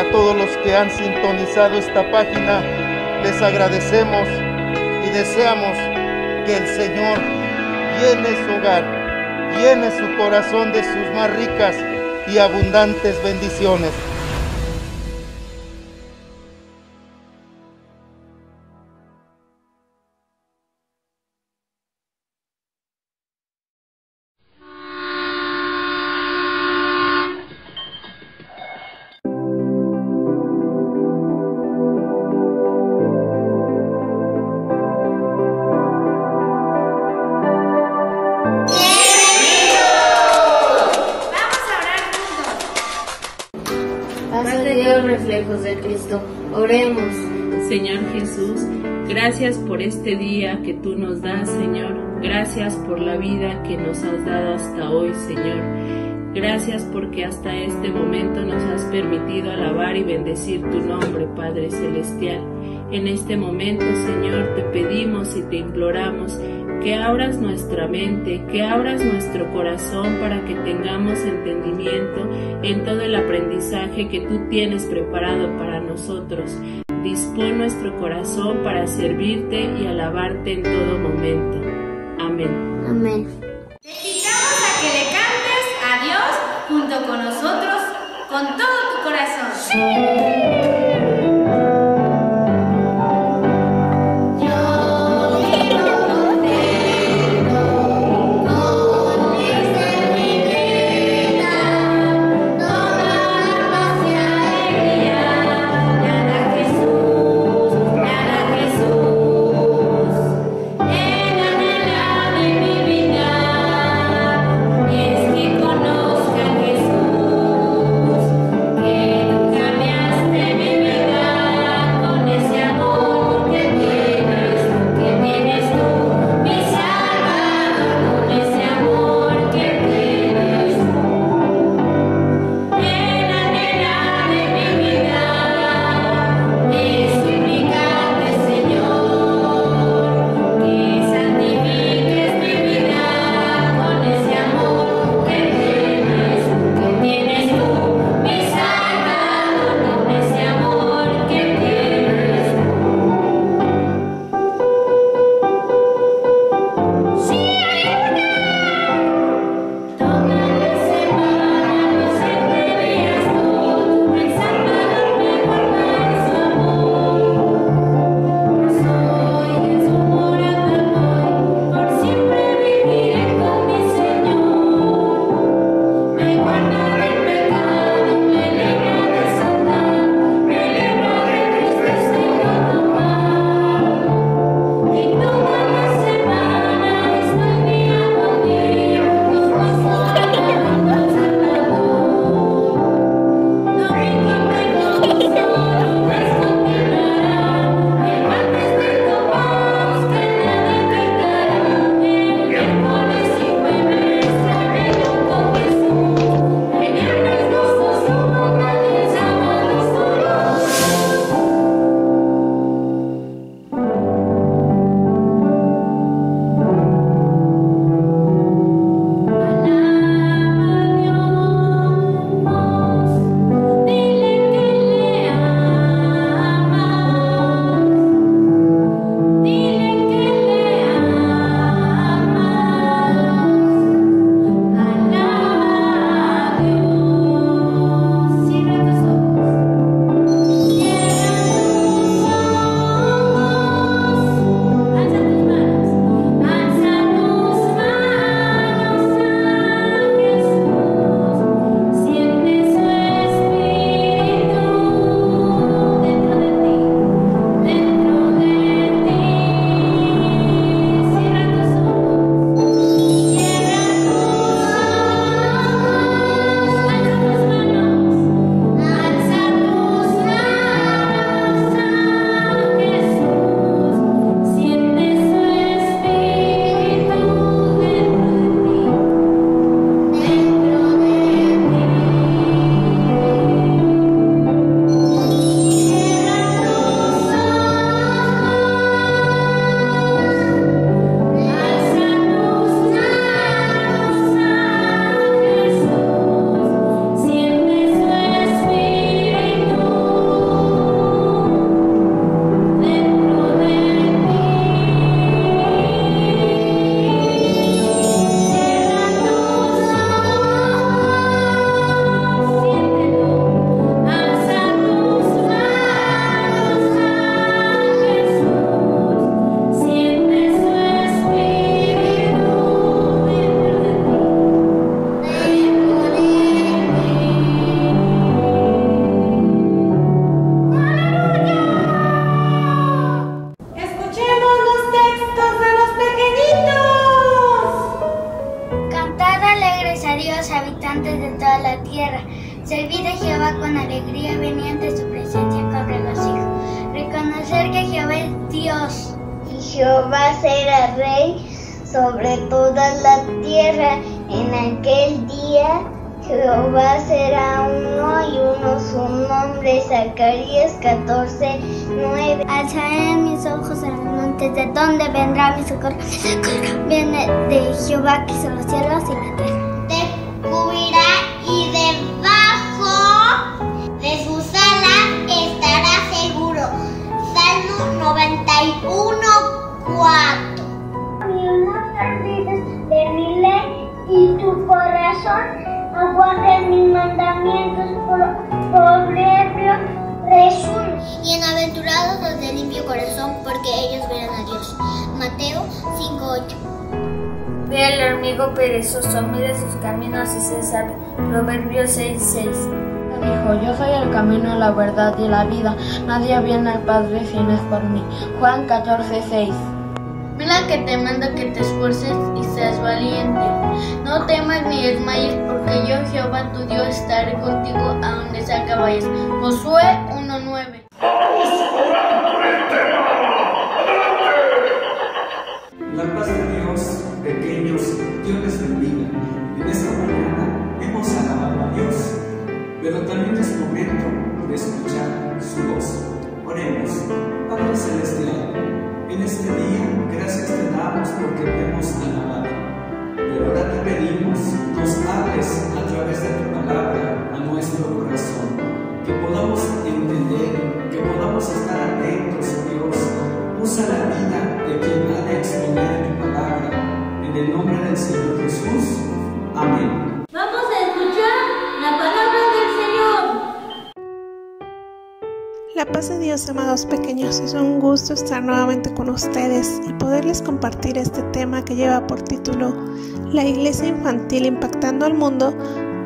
A todos los que han sintonizado esta página, les agradecemos y deseamos que el Señor llene su hogar, llene su corazón de sus más ricas y abundantes bendiciones. Reflejos de Cristo. Oremos. Señor Jesús, gracias por este día que tú nos das, Señor. Gracias por la vida que nos has dado hasta hoy, Señor. Gracias porque hasta este momento nos has permitido alabar y bendecir tu nombre, Padre Celestial. En este momento, Señor, te pedimos y te imploramos que abras nuestra mente, que abras nuestro corazón para que tengamos entendimiento en todo el aprendizaje que tú tienes preparado para nosotros. Dispón nuestro corazón para servirte y alabarte en todo momento. Amén. Amén. Te invitamos a que le cantes a Dios junto con nosotros con todo tu corazón. habitantes de toda la tierra. Servir a Jehová con alegría, venir ante su presencia con regocijo. Reconocer que Jehová es Dios. Y Jehová será rey sobre toda la tierra. En aquel día Jehová será uno y uno su nombre. Zacarías 14:9. Alzaré mis ojos a los montes, ¿de dónde vendrá mi socorro? Mi socorro viene de Jehová, que hizo los cielos y la tierra. Te cubrirá y debajo de sus alas estará seguro. Salmo 91:4. Y no te olvides de mi ley y tu corazón aguarde mis mandamientos. Proverbio resumen. Bienaventurados los de limpio corazón, porque ellos verán a Dios. Mateo 5:8. Ve al amigo perezoso, mire sus caminos y se sabe. Proverbios 6:6. Dijo, yo soy el camino, la verdad y la vida. Nadie viene al Padre si no es por mí. Juan 14:6. Mira que te mando que te esfuerces y seas valiente. No temas ni desmayes, porque yo, Jehová tu Dios, estaré contigo a donde sea que vayas. Josué 1:9. La paz de Dios, pequeños, Dios les bendiga. En esta mañana hemos alabado a Dios, pero también es momento de escuchar su voz. Oremos. Padre Celestial, en este día gracias te damos porque te hemos alabado, pero ahora te pedimos nos hables a través de tu palabra a nuestro corazón, que podamos entender, que podamos estar atentos, Dios. Usa la vida de quien ha de exponer tu palabra, en el nombre del Señor Jesús. Amén. Vamos a escuchar la palabra del Señor. La paz de Dios, amados pequeños, es un gusto estar nuevamente con ustedes y poderles compartir este tema que lleva por título La Iglesia Infantil impactando al mundo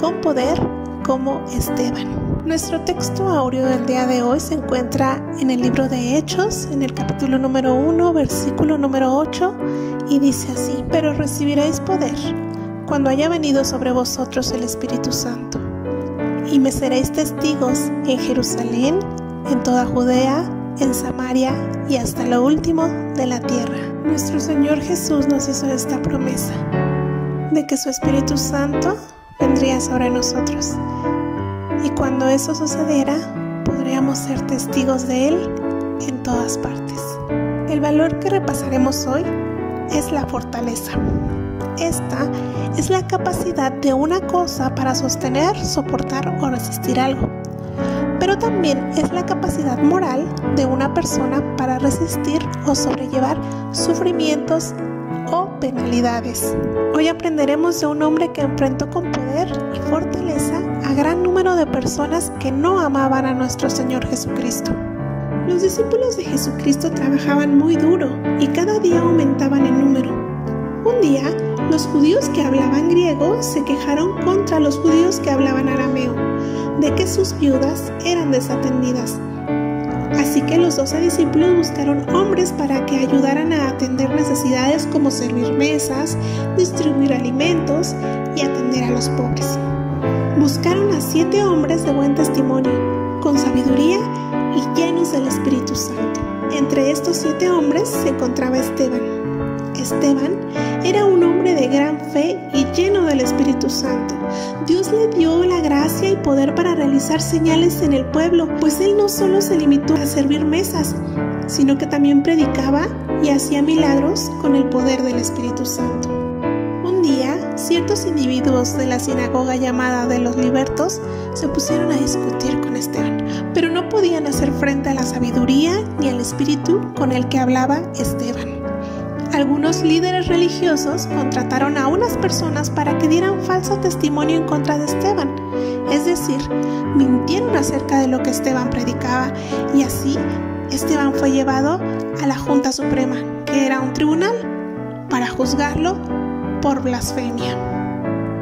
con poder como Esteban. Nuestro texto áureo del día de hoy se encuentra en el libro de Hechos, en el capítulo número 1, versículo número 8, y dice así: pero recibiréis poder cuando haya venido sobre vosotros el Espíritu Santo, y me seréis testigos en Jerusalén, en toda Judea, en Samaria y hasta lo último de la tierra. Nuestro Señor Jesús nos hizo esta promesa de que su Espíritu Santo vendría sobre nosotros, y cuando eso sucediera podríamos ser testigos de Él en todas partes. El valor que repasaremos hoy es la fortaleza. Esta es la capacidad de una cosa para sostener, soportar o resistir algo, pero también es la capacidad moral de una persona para resistir o sobrellevar sufrimientos o penalidades. Hoy aprenderemos de un hombre que enfrentó con poder y fortaleza a gran número de personas que no amaban a nuestro Señor Jesucristo. Los discípulos de Jesucristo trabajaban muy duro y cada día aumentaban en número. Un día, los judíos que hablaban griego se quejaron contra los judíos que hablaban arameo, de que sus viudas eran desatendidas. Así que los 12 discípulos buscaron hombres para que ayudaran a atender necesidades como servir mesas, distribuir alimentos y atender a los pobres. Buscaron a 7 hombres de buen testimonio, con sabiduría y llenos del Espíritu Santo. Entre estos 7 hombres se encontraba Esteban. Esteban era un hombre de gran fe y lleno del Espíritu Santo. Dios le dio la gracia y poder para realizar señales en el pueblo, pues él no solo se limitó a servir mesas, sino que también predicaba y hacía milagros con el poder del Espíritu Santo. Un día, ciertos individuos de la sinagoga llamada de los libertos se pusieron a discutir con Esteban, pero no podían hacer frente a la sabiduría ni al espíritu con el que hablaba Esteban. Algunos líderes religiosos contrataron a unas personas para que dieran falso testimonio en contra de Esteban, es decir, mintieron acerca de lo que Esteban predicaba, y así Esteban fue llevado a la Junta Suprema, que era un tribunal, para juzgarlo por blasfemia.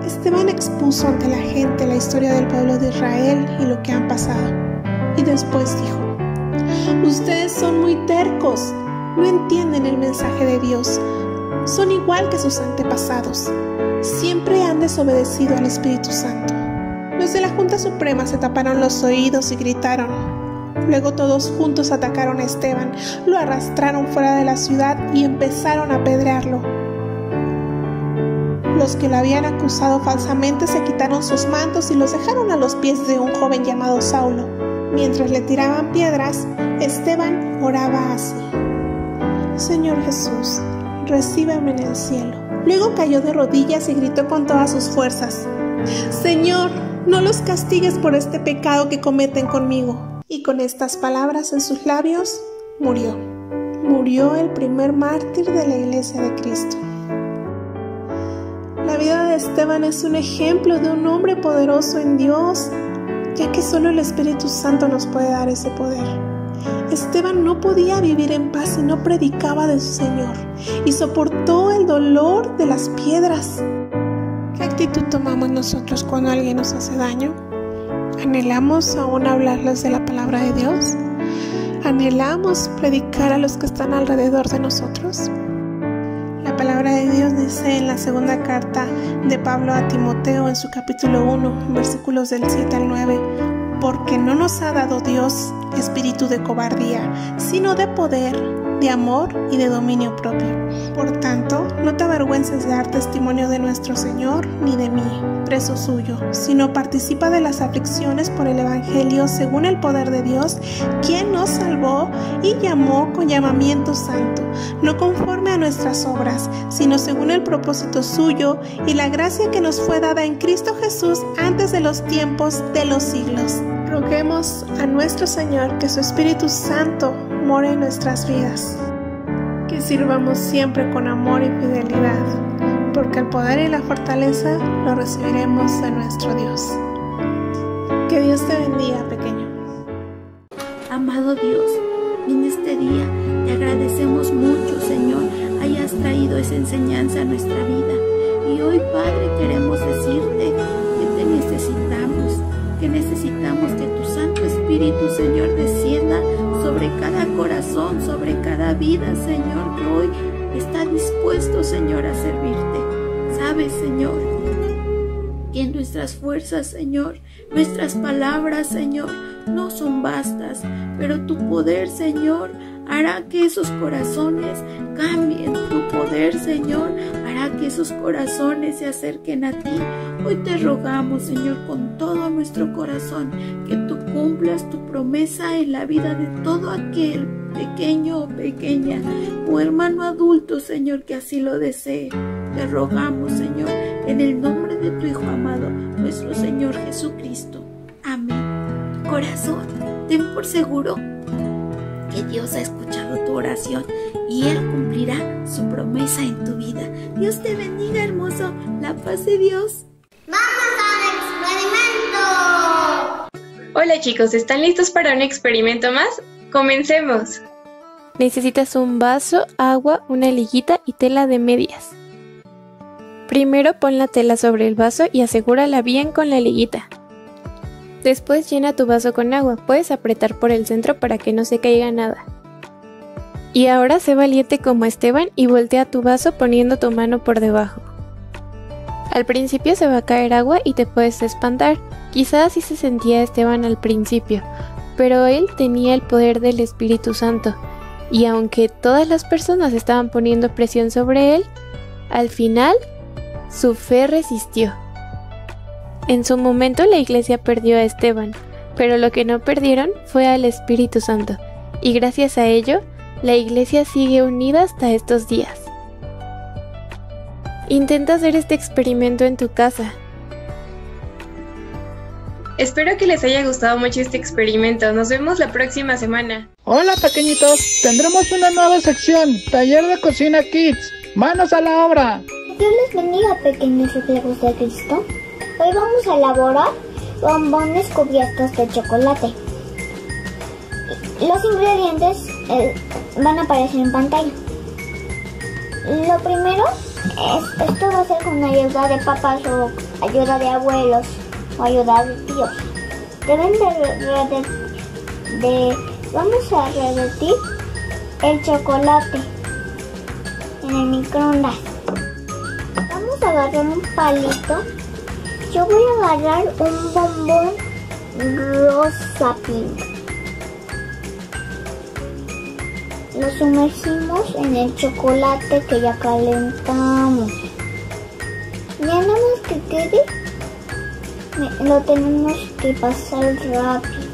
Esteban expuso ante la gente la historia del pueblo de Israel y lo que han pasado, y después dijo: ustedes son muy tercos, no entienden el mensaje de Dios, son igual que sus antepasados. siempre han desobedecido al Espíritu Santo. Los de la Junta Suprema se taparon los oídos y gritaron. Luego todos juntos atacaron a Esteban, lo arrastraron fuera de la ciudad y empezaron a apedrearlo. Los que lo habían acusado falsamente se quitaron sus mantos y los dejaron a los pies de un joven llamado Saulo. Mientras le tiraban piedras, Esteban oraba así: Señor Jesús, recíbeme en el cielo. Luego cayó de rodillas y gritó con todas sus fuerzas: Señor, no los castigues por este pecado que cometen conmigo. Y con estas palabras en sus labios, murió. Murió el primer mártir de la Iglesia de Cristo. La vida de Esteban es un ejemplo de un hombre poderoso en Dios, ya que solo el Espíritu Santo nos puede dar ese poder. Esteban no podía vivir en paz si no predicaba de su Señor y soportó el dolor de las piedras. ¿Qué actitud tomamos nosotros cuando alguien nos hace daño? ¿Anhelamos aún hablarles de la palabra de Dios? ¿Anhelamos predicar a los que están alrededor de nosotros? La palabra de Dios dice en la segunda carta de Pablo a Timoteo en su capítulo 1, versículos del 7 al 9, porque no nos ha dado Dios espíritu de cobardía, sino de poder, de amor y de dominio propio. Por tanto, no te avergüences de dar testimonio de nuestro Señor ni de mí, preso suyo, sino participa de las aflicciones por el Evangelio según el poder de Dios, quien nos salvó y llamó con llamamiento santo, no conforme a nuestras obras, sino según el propósito suyo y la gracia que nos fue dada en Cristo Jesús antes de los tiempos de los siglos. Roguemos a nuestro Señor que su Espíritu Santo more en nuestras vidas, que sirvamos siempre con amor y fidelidad, porque el poder y la fortaleza lo recibiremos de nuestro Dios. Que Dios te bendiga, pequeño. Amado Dios, en este día te agradecemos mucho, Señor, hayas traído esa enseñanza a nuestra vida. Y hoy, Padre, queremos decirte que te necesitamos que tu Santo Espíritu, Señor, descienda sobre cada corazón, sobre cada vida, Señor, que hoy está dispuesto, Señor, a servirte. Sabes, Señor, que en nuestras fuerzas, Señor, nuestras palabras, Señor, no son vastas, pero tu poder, Señor, hará que esos corazones cambien. Tu poder, Señor, hará que esos corazones se acerquen a ti. Hoy te rogamos, Señor, con todo nuestro corazón, que tú cumplas tu promesa en la vida de todo aquel pequeño o pequeña, o hermano adulto, Señor, que así lo desee. Te rogamos, Señor, en el nombre de tu Hijo amado, nuestro Señor Jesucristo. Amén. Corazón, ten por seguro que Dios ha escuchado tu oración y Él cumplirá su promesa en tu vida. Dios te bendiga, hermoso. La paz de Dios. ¡Vamos al experimento! Hola chicos, ¿están listos para un experimento más? ¡Comencemos! Necesitas un vaso, agua, una liguita y tela de medias. Primero pon la tela sobre el vaso y asegúrala bien con la liguita. Después llena tu vaso con agua, puedes apretar por el centro para que no se caiga nada. Y ahora sé valiente como Esteban y voltea tu vaso poniendo tu mano por debajo. Al principio se va a caer agua y te puedes espantar, quizás así se sentía Esteban al principio, pero él tenía el poder del Espíritu Santo, y aunque todas las personas estaban poniendo presión sobre él, al final su fe resistió. En su momento la iglesia perdió a Esteban, pero lo que no perdieron fue al Espíritu Santo, y gracias a ello, la iglesia sigue unida hasta estos días. Intenta hacer este experimento en tu casa. Espero que les haya gustado mucho este experimento. Nos vemos la próxima semana. Hola pequeñitos, tendremos una nueva sección, Taller de Cocina Kids. ¡Manos a la obra! Dios les bendiga, pequeños reflejos de Cristo. Hoy vamos a elaborar bombones cubiertos de chocolate. Los ingredientes van a aparecer en pantalla. Lo primero esto va a ser con ayuda de papás o ayuda de abuelos o ayuda de tíos. Deben vamos a derretir el chocolate en el microondas. Vamos a agarrar un palito. Yo voy a agarrar un bombón rosa pink. Lo sumergimos en el chocolate que ya calentamos. Ya nada más que quede, lo tenemos que pasar rápido.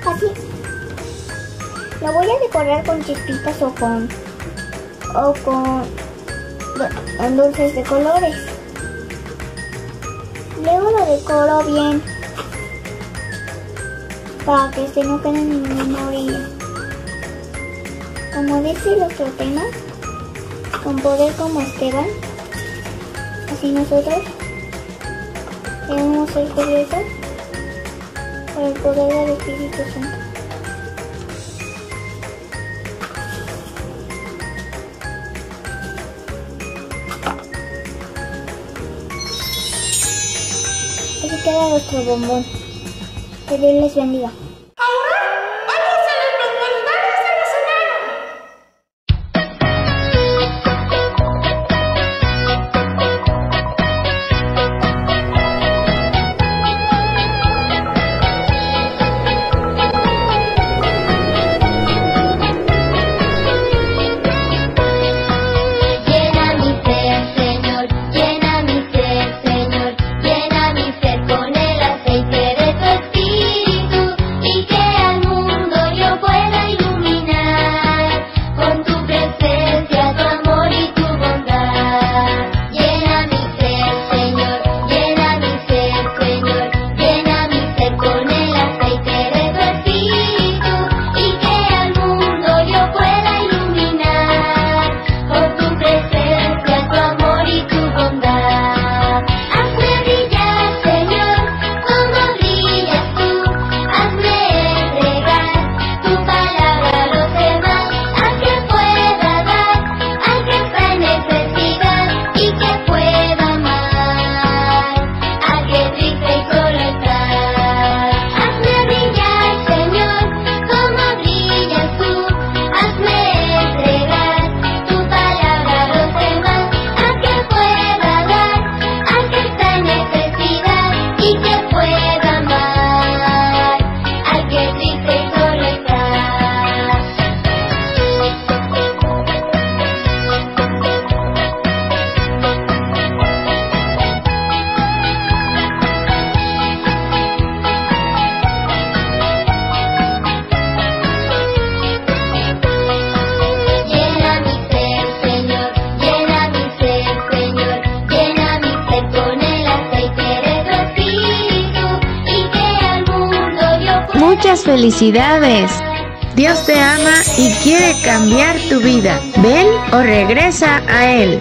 Así. Lo voy a decorar con chispitas o con dulces de colores. Luego lo decoro bien para que no quede ninguna orilla. Como dice nuestro tema, con poder como Esteban, así nosotros debemos ser cubiertos por el poder del Espíritu Santo. Así queda nuestro bombón. Que Dios les bendiga. Muchas felicidades. Dios te ama y quiere cambiar tu vida. Ven o regresa a Él.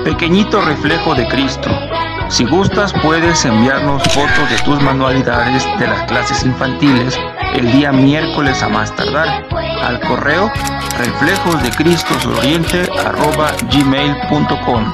Pequeñito reflejo de Cristo. Si gustas, puedes enviarnos fotos de tus manualidades de las clases infantiles el día miércoles a más tardar al correo reflejosdecristosuroriente@gmail.com.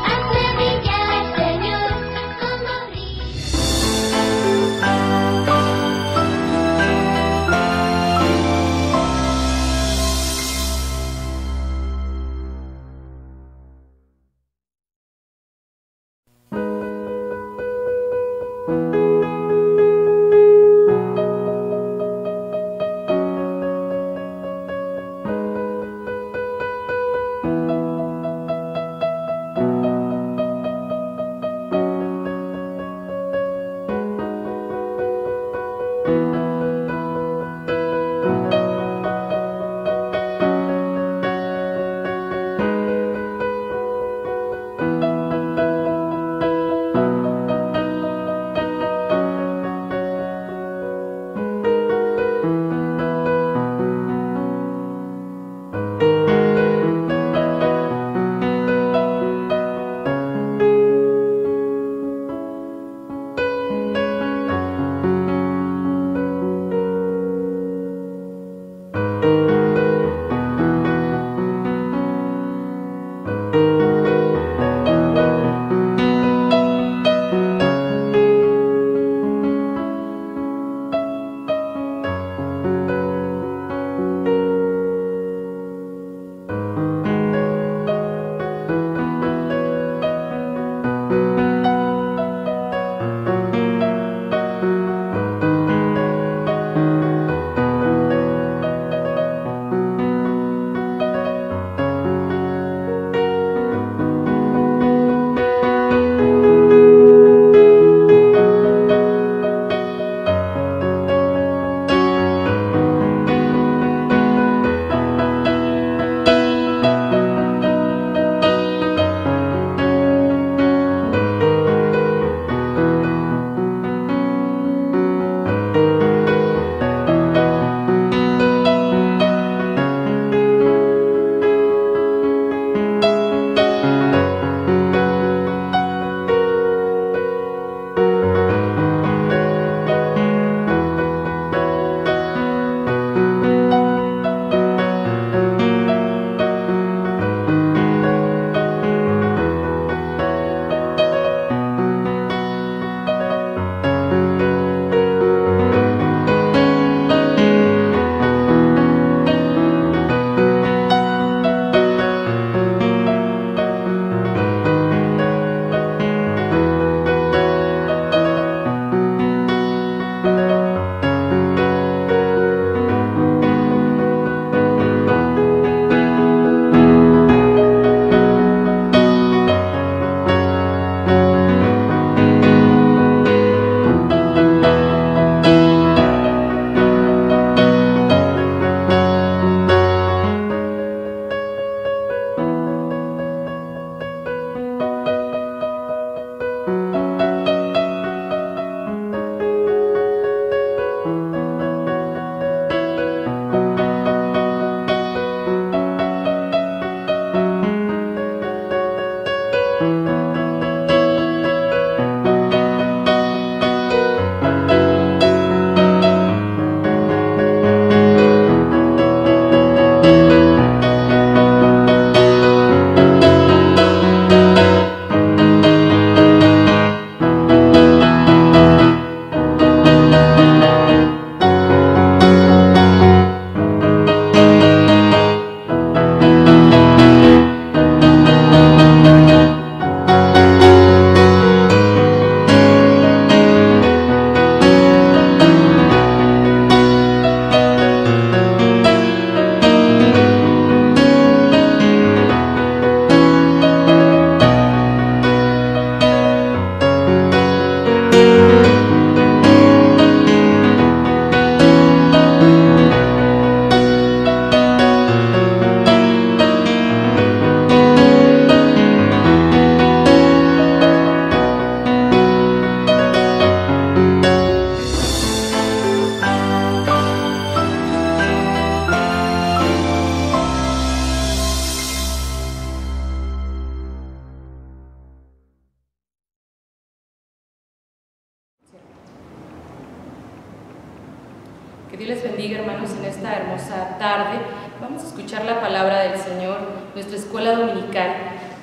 Que Dios les bendiga, hermanos, en esta hermosa tarde. Vamos a escuchar la palabra del Señor, nuestra escuela dominical.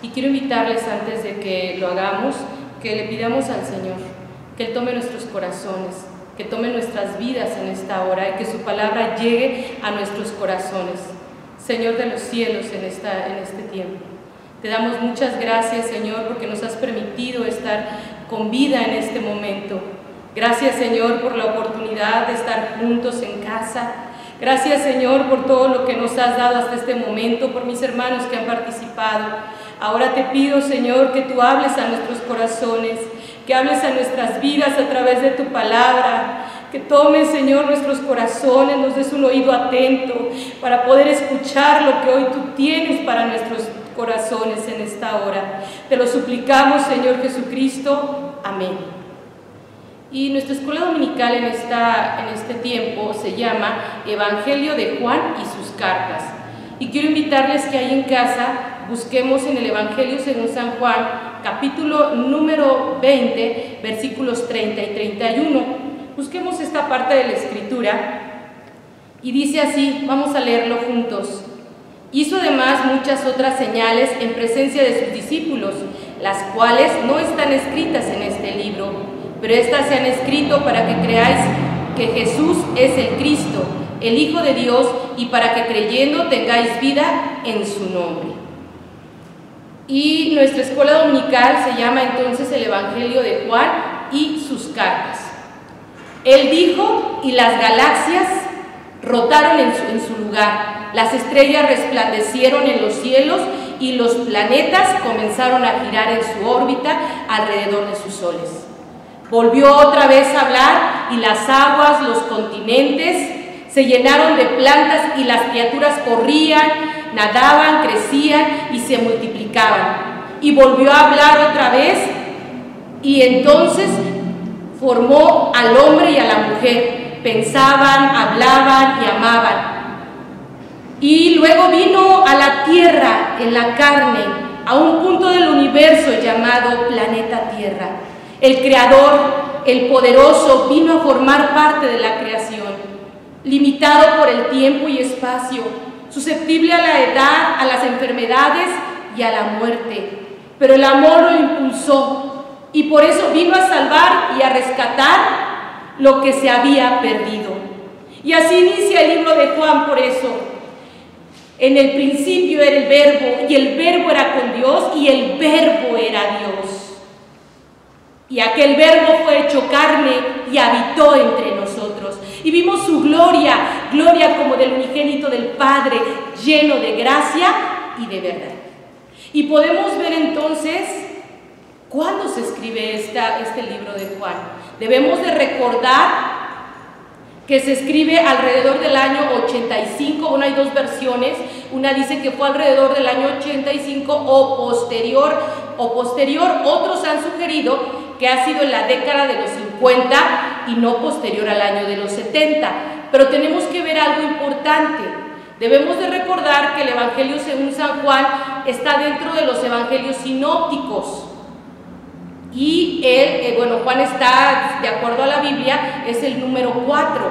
Y quiero invitarles, antes de que lo hagamos, que le pidamos al Señor que Él tome nuestros corazones, que tome nuestras vidas en esta hora y que su palabra llegue a nuestros corazones. Señor de los cielos, en este tiempo, te damos muchas gracias, Señor, porque nos has permitido estar con vida en este momento. Gracias, Señor, por la oportunidad de estar juntos en casa. Gracias, Señor, por todo lo que nos has dado hasta este momento, por mis hermanos que han participado. Ahora te pido, Señor, que tú hables a nuestros corazones, que hables a nuestras vidas a través de tu palabra, que tomes, Señor, nuestros corazones, nos des un oído atento para poder escuchar lo que hoy tú tienes para nuestros corazones en esta hora. Te lo suplicamos, Señor Jesucristo. Amén. Y nuestra escuela dominical en este tiempo se llama Evangelio de Juan y sus cartas. Y quiero invitarles que ahí en casa busquemos en el Evangelio según San Juan, capítulo número 20, versículos 30 y 31. Busquemos esta parte de la Escritura y dice así, vamos a leerlo juntos. Hizo además muchas otras señales en presencia de sus discípulos, las cuales no están escritas en este libro, pero estas se han escrito para que creáis que Jesús es el Cristo, el Hijo de Dios, y para que creyendo tengáis vida en su nombre. Y nuestra escuela dominical se llama entonces el Evangelio de Juan y sus cartas. Él dijo, y las galaxias rotaron en su lugar, las estrellas resplandecieron en los cielos y los planetas comenzaron a girar en su órbita alrededor de sus soles. Volvió otra vez a hablar y las aguas, los continentes se llenaron de plantas y las criaturas corrían, nadaban, crecían y se multiplicaban. Y volvió a hablar otra vez y entonces formó al hombre y a la mujer. Pensaban, hablaban y amaban. Y luego vino a la tierra en la carne, a un punto del universo llamado planeta Tierra. El Creador, el Poderoso, vino a formar parte de la creación, limitado por el tiempo y espacio, susceptible a la edad, a las enfermedades y a la muerte. Pero el amor lo impulsó y por eso vino a salvar y a rescatar lo que se había perdido. Y así inicia el libro de Juan por eso. En el principio era el Verbo, y el Verbo era con Dios, y el Verbo era Dios. Y aquel Verbo fue hecho carne y habitó entre nosotros. Y vimos su gloria, gloria como del unigénito del Padre, lleno de gracia y de verdad. Y podemos ver entonces cuándo se escribe este libro de Juan. Debemos de recordar que se escribe alrededor del año 85, bueno, hay dos versiones, una dice que fue alrededor del año 85 o posterior, otros han sugerido que ha sido en la década de los 50 y no posterior al año de los 70, pero tenemos que ver algo importante. Debemos de recordar que el Evangelio según San Juan está dentro de los Evangelios sinópticos. Y Juan está, de acuerdo a la Biblia, es el número 4.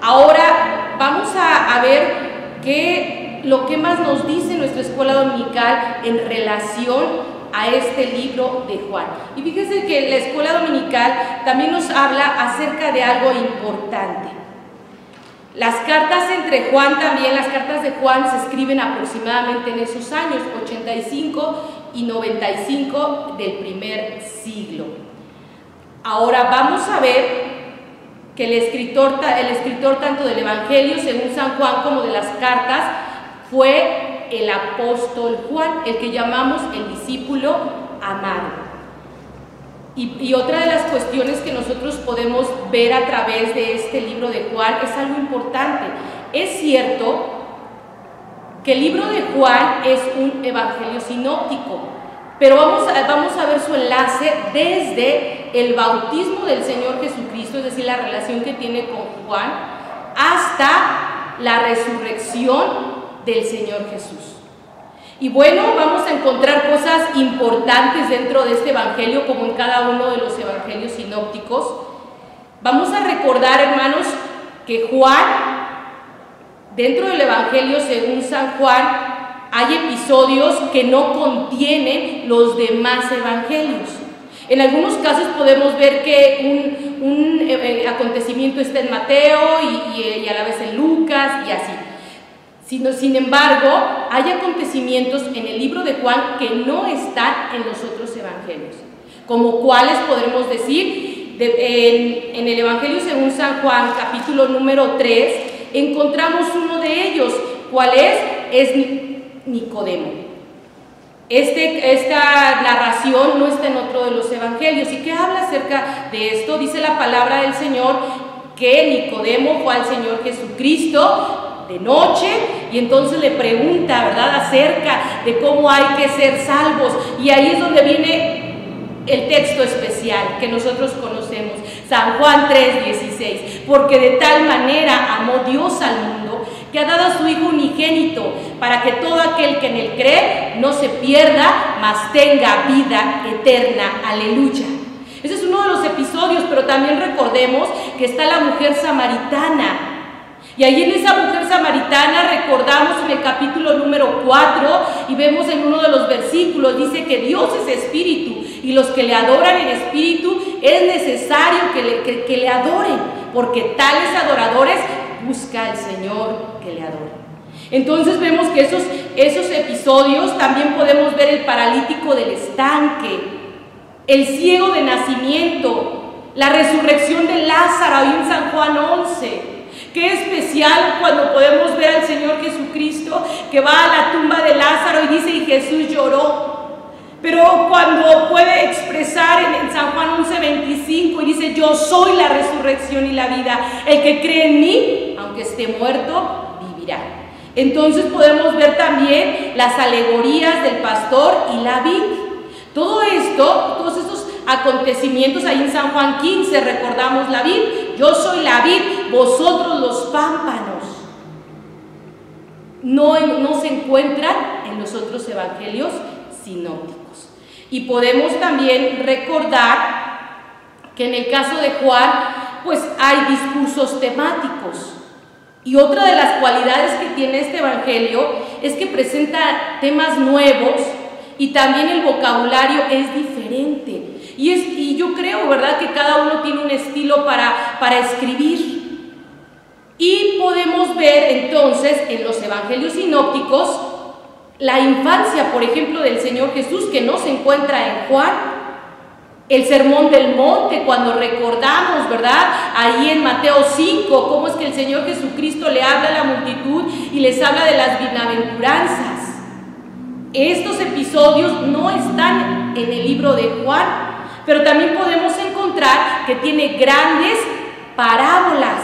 Ahora vamos a ver lo que más nos dice nuestra escuela dominical en relación a este libro de Juan. Y fíjense que la escuela dominical también nos habla acerca de algo importante. Las cartas entre Juan también, las cartas de Juan se escriben aproximadamente en esos años, 85 y 95 del primer siglo. Ahora vamos a ver que el escritor tanto del Evangelio según San Juan como de las cartas fue el apóstol Juan, el que llamamos el discípulo amado. Y otra de las cuestiones que nosotros podemos ver a través de este libro de Juan es algo importante. Es cierto que el libro de Juan es un evangelio sinóptico, pero vamos a ver su enlace desde el bautismo del Señor Jesucristo, es decir, la relación que tiene con Juan, hasta la resurrección del Señor Jesús. Y bueno, vamos a encontrar cosas importantes dentro de este evangelio, como en cada uno de los evangelios sinópticos. Vamos a recordar, hermanos, que Juan Dentro del Evangelio según San Juan hay episodios que no contienen los demás evangelios. En algunos casos podemos ver que un acontecimiento está en Mateo y a la vez en Lucas y así. Sin embargo, hay acontecimientos en el libro de Juan que no están en los otros evangelios. Como cuáles podremos decir, en el Evangelio según San Juan, capítulo número 3, encontramos uno de ellos. ¿Cuál es? Es Nicodemo. Esta narración no está en otro de los evangelios. ¿Y qué habla acerca de esto? Dice la palabra del Señor que Nicodemo fue al Señor Jesucristo de noche y entonces le pregunta, ¿verdad?, acerca de cómo hay que ser salvos. Y ahí es donde viene el texto especial que nosotros conocemos, San Juan 3:16, porque de tal manera amó Dios al mundo que ha dado a su Hijo unigénito, para que todo aquel que en él cree no se pierda, mas tenga vida eterna. Aleluya. Ese es uno de los episodios, pero también recordemos que está la mujer samaritana. Y ahí en esa mujer samaritana recordamos en el capítulo número 4 y vemos en uno de los versículos, dice que Dios es espíritu y los que le adoran en espíritu es necesario que le adoren, porque tales adoradores busca al Señor que le adoren. Entonces vemos que esos episodios también podemos ver el paralítico del estanque, el ciego de nacimiento, la resurrección de Lázaro ahí en San Juan 11. Qué especial cuando podemos ver al Señor Jesucristo que va a la tumba de Lázaro y dice, y Jesús lloró. Pero cuando puede expresar en San Juan 11:25 y dice, yo soy la resurrección y la vida, el que cree en mí, aunque esté muerto, vivirá. Entonces podemos ver también las alegorías del pastor y la vid. Todo esto, todos estos acontecimientos ahí en San Juan 15 recordamos la vid, yo soy la vid, vosotros los pámpanos. No se encuentran en los otros evangelios sinópticos. Y podemos también recordar que en el caso de Juan, pues hay discursos temáticos. Y otra de las cualidades que tiene este evangelio es que presenta temas nuevos y también el vocabulario es diferente. Y yo creo, ¿verdad?, que cada uno tiene un estilo para escribir. Y podemos ver entonces en los evangelios sinópticos la infancia, por ejemplo, del Señor Jesús, que no se encuentra en Juan. El sermón del monte, cuando recordamos, ¿verdad?, ahí en Mateo 5, cómo es que el Señor Jesucristo le habla a la multitud y les habla de las bienaventuranzas. Estos episodios no están en el libro de Juan, pero también podemos encontrar que tiene grandes parábolas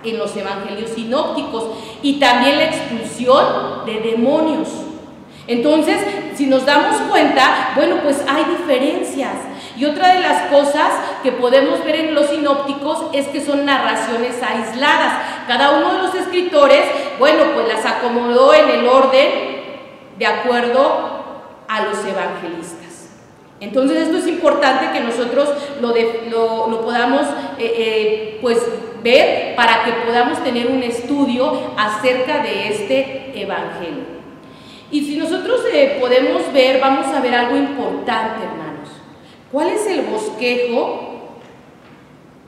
en los evangelios sinópticos y también la expulsión de demonios. Entonces, si nos damos cuenta, bueno, pues hay diferencias. Y otra de las cosas que podemos ver en los sinópticos es que son narraciones aisladas. Cada uno de los escritores, bueno, pues las acomodó en el orden de acuerdo a los evangelistas. Entonces, esto es importante que nosotros lo podamos pues ver para que podamos tener un estudio acerca de este evangelio. Y si nosotros podemos ver, vamos a ver algo importante, hermanos. ¿Cuál es el bosquejo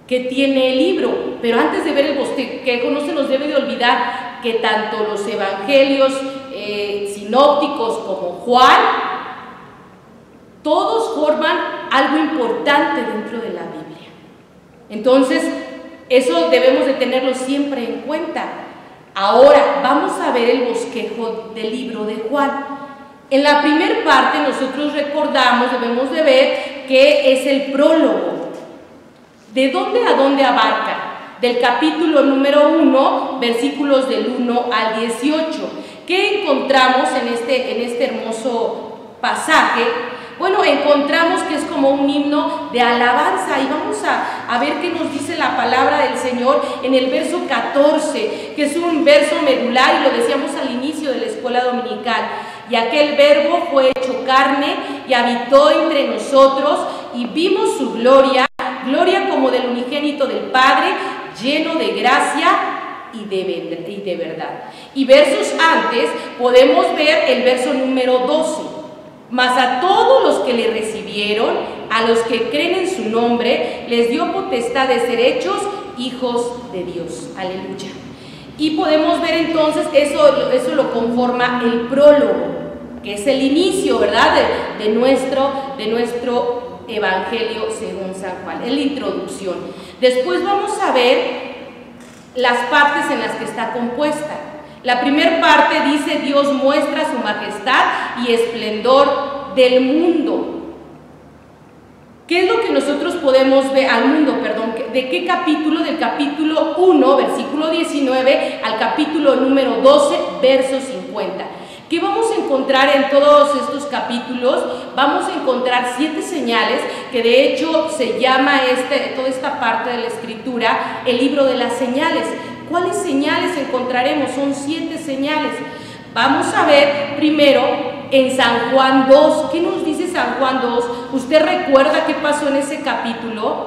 que tiene el libro? Pero antes de ver el bosquejo, no se nos debe de olvidar que tanto los evangelios sinópticos como Juan, todos forman algo importante dentro de la Biblia. Entonces, eso debemos de tenerlo siempre en cuenta. Ahora vamos a ver el bosquejo del libro de Juan. En la primera parte nosotros debemos de ver que es el prólogo. ¿De dónde a dónde abarca? Del capítulo número 1, versículos del 1 al 18. ¿Qué encontramos en este hermoso pasaje? Bueno, encontramos que es como un himno de alabanza y vamos a ver qué nos dice la palabra del Señor en el verso 14, que es un verso medular y lo decíamos al inicio de la escuela dominical. Y aquel verbo fue hecho carne y habitó entre nosotros y vimos su gloria, gloria como del unigénito del Padre, lleno de gracia y de verdad. Y versos antes podemos ver el verso número 12. Mas a todos los que le recibieron, a los que creen en su nombre, les dio potestad de ser hechos hijos de Dios. Aleluya. Y podemos ver entonces, eso lo conforma el prólogo, que es el inicio, ¿verdad?, de nuestro Evangelio según San Juan, es la introducción. Después vamos a ver las partes en las que está compuesta. La primera parte dice: Dios muestra su majestad y esplendor del mundo. ¿Qué es lo que nosotros podemos ver al mundo? Perdón, ¿de qué capítulo? Del capítulo 1, versículo 19, al capítulo número 12, verso 50. ¿Qué vamos a encontrar en todos estos capítulos? Vamos a encontrar 7 señales, que de hecho se llama toda esta parte de la escritura el libro de las señales. ¿Cuáles señales encontraremos? Son 7 señales. Vamos a ver primero en San Juan 2. ¿Qué nos dice San Juan 2? ¿Usted recuerda qué pasó en ese capítulo?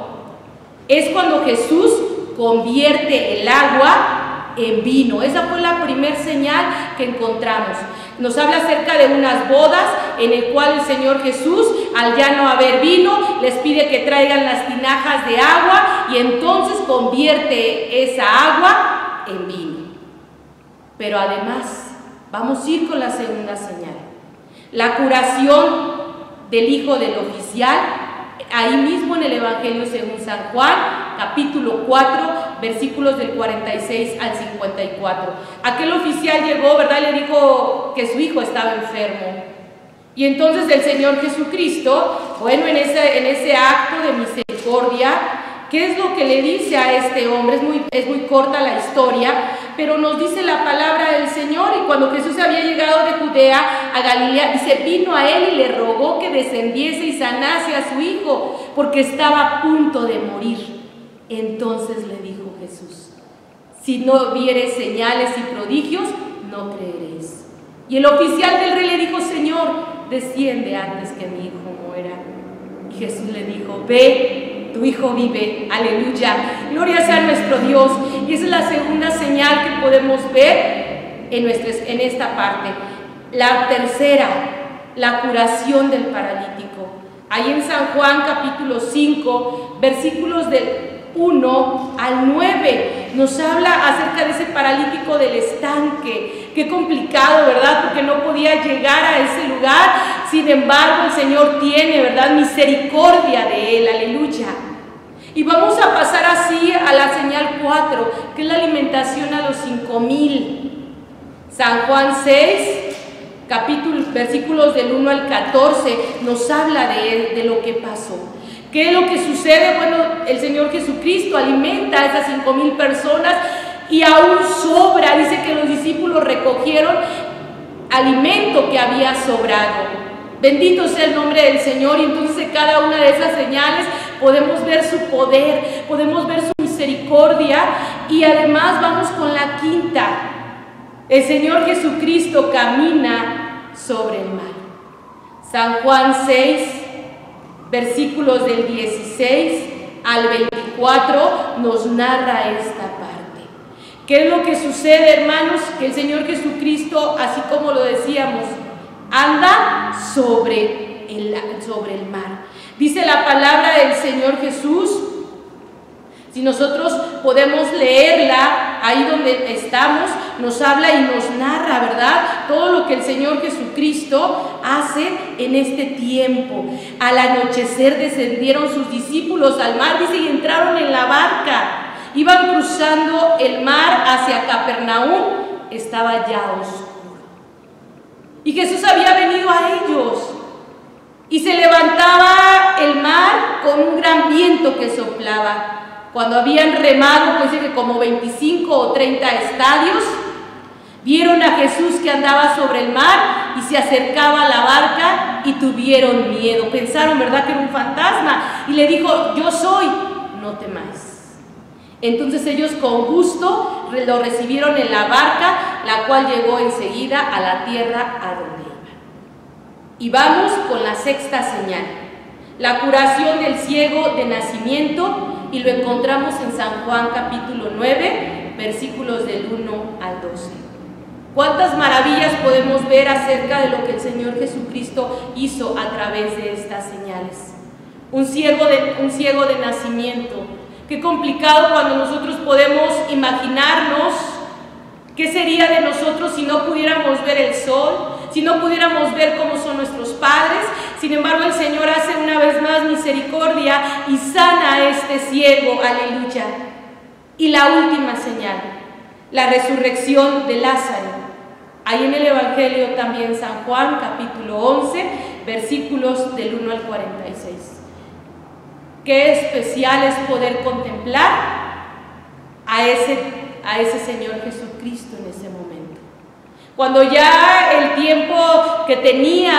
Es cuando Jesús convierte el agua en vino. Esa fue la primera señal que encontramos. Nos habla acerca de unas bodas en el cual el Señor Jesús, al ya no haber vino, les pide que traigan las tinajas de agua y entonces convierte esa agua en vino. Pero además, vamos a ir con la segunda señal. La curación del hijo del oficial, ahí mismo en el Evangelio según San Juan, capítulo 4, versículos del 46 al 54. Aquel oficial llegó, ¿verdad?, y le dijo que su hijo estaba enfermo. Y entonces el Señor Jesucristo, bueno, en ese acto de misericordia, ¿qué es lo que le dice a este hombre? Es muy corta la historia, pero nos dice la palabra del Señor. Y cuando Jesús había llegado de Judea a Galilea, dice, vino a él y le rogó que descendiese y sanase a su hijo, porque estaba a punto de morir. Entonces le dijo Jesús, si no vieres señales y prodigios, no creeréis. Y el oficial del rey le dijo, Señor, desciende antes que mi hijo muera. Y Jesús le dijo, ve, tu hijo vive. Aleluya, gloria sea a nuestro Dios. Y esa es la segunda señal que podemos ver en esta parte. La tercera, la curación del paralítico. Ahí en San Juan capítulo 5, versículos del 1 al 9, nos habla acerca de ese paralítico del estanque. Qué complicado, ¿verdad?, porque no podía llegar a ese lugar. Sin embargo, el Señor tiene, ¿verdad?, misericordia de él. Aleluya. Y vamos a pasar así a la señal 4, que es la alimentación a los 5,000. San Juan 6, versículos del 1 al 14, nos habla de lo que pasó. ¿Qué es lo que sucede? Bueno, el Señor Jesucristo alimenta a esas 5,000 personas y aún sobra. Dice que los discípulos recogieron alimento que había sobrado. Bendito sea el nombre del Señor. Y entonces en cada una de esas señales podemos ver su poder, podemos ver su misericordia. Y además vamos con la quinta. El Señor Jesucristo camina sobre el mar. San Juan 6, versículos del 16 al 24 nos narra esta parte. ¿Qué es lo que sucede, hermanos? Que el Señor Jesucristo, así como lo decíamos, anda sobre el mar. Dice la palabra del Señor Jesús, si nosotros podemos leerla ahí donde estamos, nos habla y nos narra, ¿verdad?, todo lo que el Señor Jesucristo hace en este tiempo. Al anochecer descendieron sus discípulos al mar, dice, y entraron en la barca. Iban cruzando el mar hacia Capernaum, estaba ya oscuro. Y Jesús había venido a ellos. Y se levantaba el mar con un gran viento que soplaba. Cuando habían remado, pues dice que como 25 o 30 estadios, vieron a Jesús que andaba sobre el mar y se acercaba a la barca y tuvieron miedo. Pensaron, ¿verdad?, que era un fantasma. Y le dijo, yo soy, no temáis. Entonces ellos con gusto lo recibieron en la barca, la cual llegó enseguida a la tierra a donde iba. Y vamos con la sexta señal, la curación del ciego de nacimiento, y lo encontramos en San Juan capítulo 9, versículos del 1 al 12. ¿Cuántas maravillas podemos ver acerca de lo que el Señor Jesucristo hizo a través de estas señales? Un ciego de nacimiento. Qué complicado cuando nosotros podemos imaginarnos qué sería de nosotros si no pudiéramos ver el sol, si no pudiéramos ver cómo son nuestros padres. Sin embargo, el Señor hace una vez más misericordia y sana a este ciego, aleluya. Y la última señal, la resurrección de Lázaro. Ahí en el Evangelio también San Juan, capítulo 11, versículos del 1 al 46. Qué especial es poder contemplar a ese Señor Jesucristo en ese momento. Cuando ya el tiempo que tenía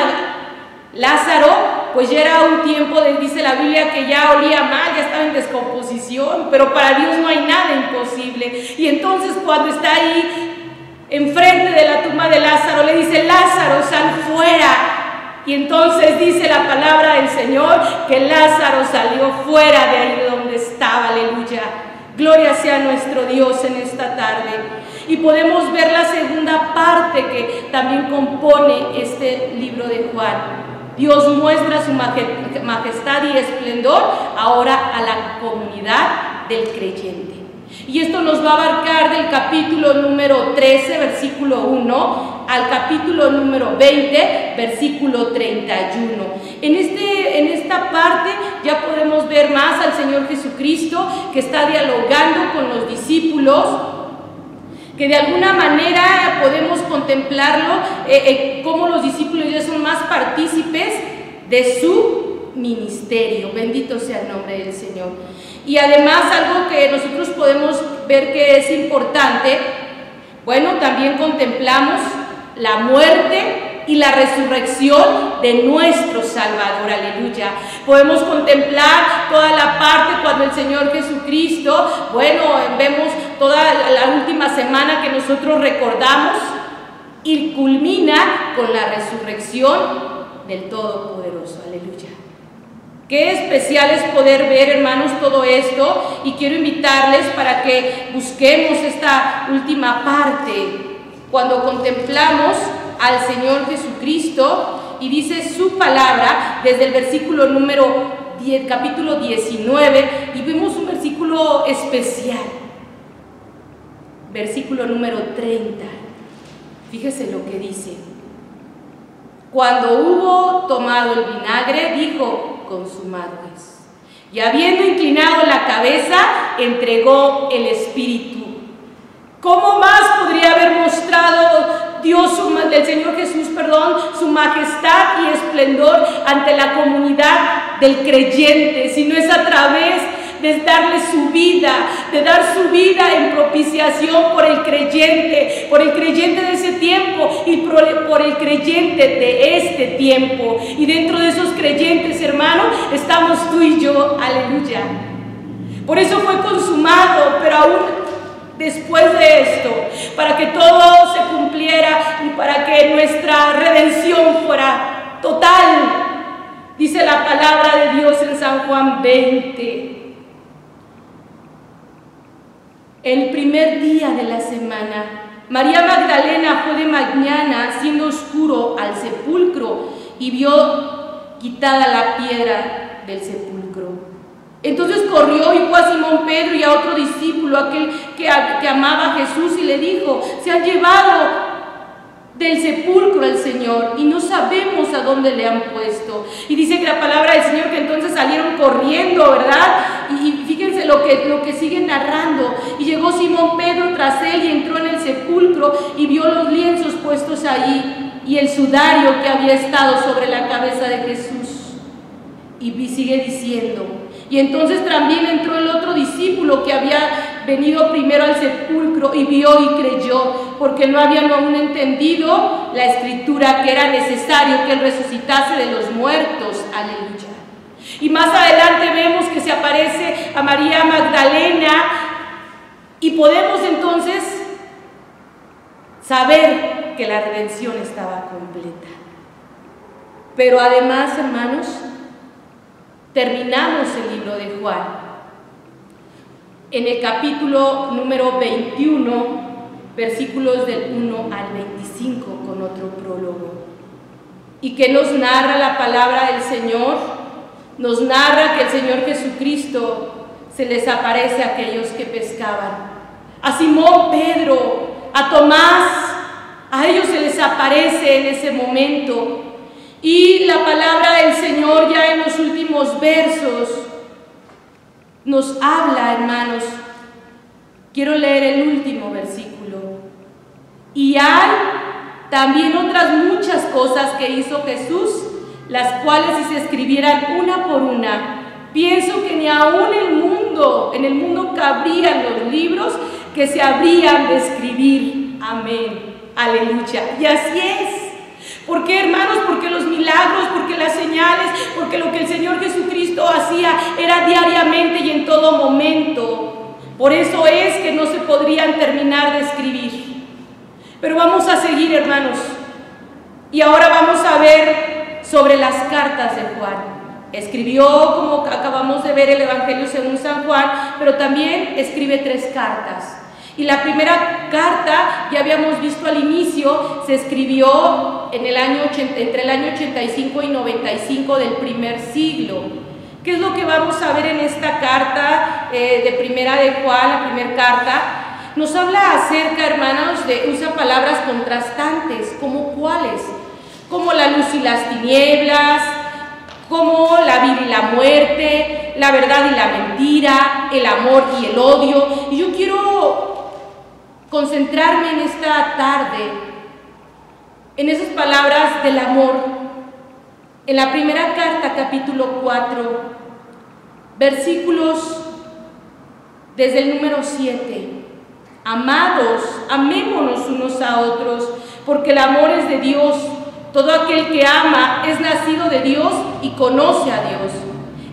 Lázaro, pues ya era un tiempo, dice la Biblia, que ya olía mal, ya estaba en descomposición, pero para Dios no hay nada imposible. Y entonces cuando está ahí enfrente de la tumba de Lázaro, le dice: Lázaro, sal fuera. Y entonces dice la palabra del Señor que Lázaro salió fuera de ahí donde estaba, aleluya. Gloria sea nuestro Dios en esta tarde. Y podemos ver la segunda parte que también compone este libro de Juan. Dios muestra su majestad y esplendor ahora a la comunidad del creyente. Y esto nos va a abarcar del capítulo número 13, versículo 1, al capítulo número 20, versículo 31. En esta parte ya podemos ver más al Señor Jesucristo, que está dialogando con los discípulos, que de alguna manera podemos contemplarlo, cómo los discípulos ya son más partícipes de su ministerio. Bendito sea el nombre del Señor. Y además algo que nosotros podemos ver que es importante, bueno, también contemplamos la muerte y la resurrección de nuestro Salvador, aleluya. Podemos contemplar toda la parte cuando el Señor Jesucristo, bueno, vemos toda la última semana que nosotros recordamos, y culmina con la resurrección del Todopoderoso, aleluya. Qué especial es poder ver, hermanos, todo esto, y quiero invitarles para que busquemos esta última parte, cuando contemplamos al Señor Jesucristo, y dice su palabra desde el versículo número 10, capítulo 19, y vemos un versículo especial, versículo número 30. Fíjese lo que dice: cuando hubo tomado el vinagre, dijo: consumado es. Y habiendo inclinado la cabeza, entregó el Espíritu. ¿Cómo más podría haber mostrado Dios, el Señor Jesús, su majestad y esplendor ante la comunidad del creyente, si no es a través de darle su vida, de dar su vida en propiciación por el creyente de ese tiempo y por el creyente de este tiempo? Y dentro de esos creyentes, hermanos, estamos tú y yo, aleluya. Por eso fue consumado, pero aún después de esto, para que todo se cumpliera y para que nuestra redención fuera total, dice la palabra de Dios en San Juan 20. El primer día de la semana, María Magdalena fue de mañana, siendo oscuro, al sepulcro y vio quitada la piedra del sepulcro. Entonces corrió y fue a Simón Pedro y a otro discípulo, aquel que amaba a Jesús, y le dijo: se han llevado del sepulcro al Señor y no sabemos a dónde le han puesto. Y dice que la palabra del Señor que entonces salieron corriendo, ¿verdad? Y fíjense lo que sigue narrando. Y llegó Simón Pedro tras él y entró en el sepulcro y vio los lienzos puestos ahí y el sudario que había estado sobre la cabeza de Jesús. Y sigue diciendo: y entonces también entró el otro discípulo que había venido primero al sepulcro y vio y creyó, porque no habían aún entendido la escritura que era necesario que él resucitase de los muertos, aleluya. Y más adelante vemos que se aparece a María Magdalena y podemos entonces saber que la redención estaba completa. Pero además, hermanos, terminamos el libro de Juan. en el capítulo número 21, versículos del 1 al 25, con otro prólogo. ¿Y que nos narra la palabra del Señor? Nos narra que el Señor Jesucristo se les aparece a aquellos que pescaban. A Simón Pedro, a Tomás, a ellos se les aparece en ese momento. Y la palabra del Señor ya en los últimos versos nos habla, hermanos. Quiero leer el último versículo. Y hay también otras muchas cosas que hizo Jesús, las cuales si se escribieran una por una, pienso que ni aún en el mundo cabrían los libros que se habrían de escribir. Amén. Aleluya. Y así es. ¿Por qué, hermanos? Porque los milagros, porque las señales, porque lo que el Señor Jesucristo hacía era diariamente y en todo momento. Por eso es que no se podrían terminar de escribir. Pero vamos a seguir, hermanos. Y ahora vamos a ver sobre las cartas de Juan. Escribió, como acabamos de ver, el Evangelio según San Juan, pero también escribe 3 cartas. Y la primera carta, ya habíamos visto al inicio, se escribió en el año entre el año 85 y 95 del primer siglo. ¿Qué es lo que vamos a ver en esta carta de primera de Juan, la primera carta? Nos habla acerca, hermanos, usa palabras contrastantes, ¿como cuáles? Como la luz y las tinieblas, como la vida y la muerte, la verdad y la mentira, el amor y el odio. Y yo quiero concentrarme en esta tarde en esas palabras del amor. En la primera carta, capítulo 4, versículos desde el número 7. Amados, amémonos unos a otros, porque el amor es de Dios. Todo aquel que ama es nacido de Dios y conoce a Dios.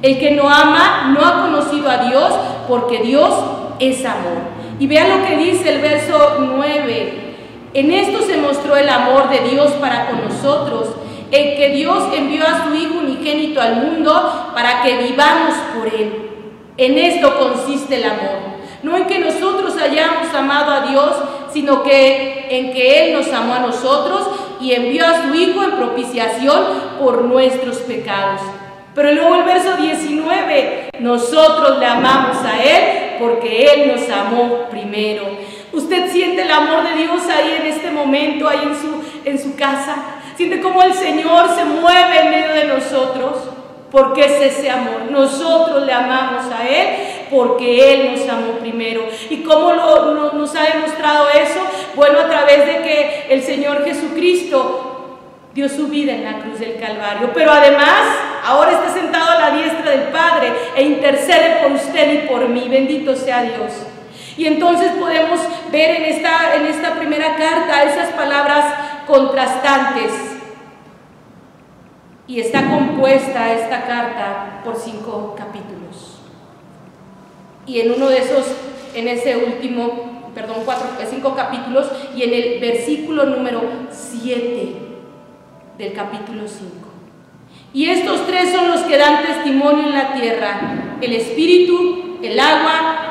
El que no ama no ha conocido a Dios, porque Dios es amor. Y vean lo que dice el verso 9. En esto se mostró el amor de Dios para con nosotros, en que Dios envió a su Hijo unigénito al mundo para que vivamos por Él. En esto consiste el amor. No en que nosotros hayamos amado a Dios, sino que en que Él nos amó a nosotros y envió a su Hijo en propiciación por nuestros pecados. Pero luego el verso 19, nosotros le amamos a Él porque Él nos amó primero. ¿Usted siente el amor de Dios ahí en este momento, ahí en su casa? ¿Siente cómo el Señor se mueve en medio de nosotros? Porque es ese amor. Nosotros le amamos a Él porque Él nos amó primero. ¿Y cómo nos ha demostrado eso? Bueno, a través de que el Señor Jesucristo dio su vida en la cruz del Calvario, pero además ahora está sentado a la diestra del Padre e intercede por usted y por mí. Bendito sea Dios. Y entonces podemos ver en esta primera carta esas palabras contrastantes. Y está compuesta esta carta por 5 capítulos. Y en uno de esos, en ese último, 5 capítulos, y en el versículo número 7 del capítulo 5. Y estos 3 son los que dan testimonio en la tierra: el espíritu, el agua,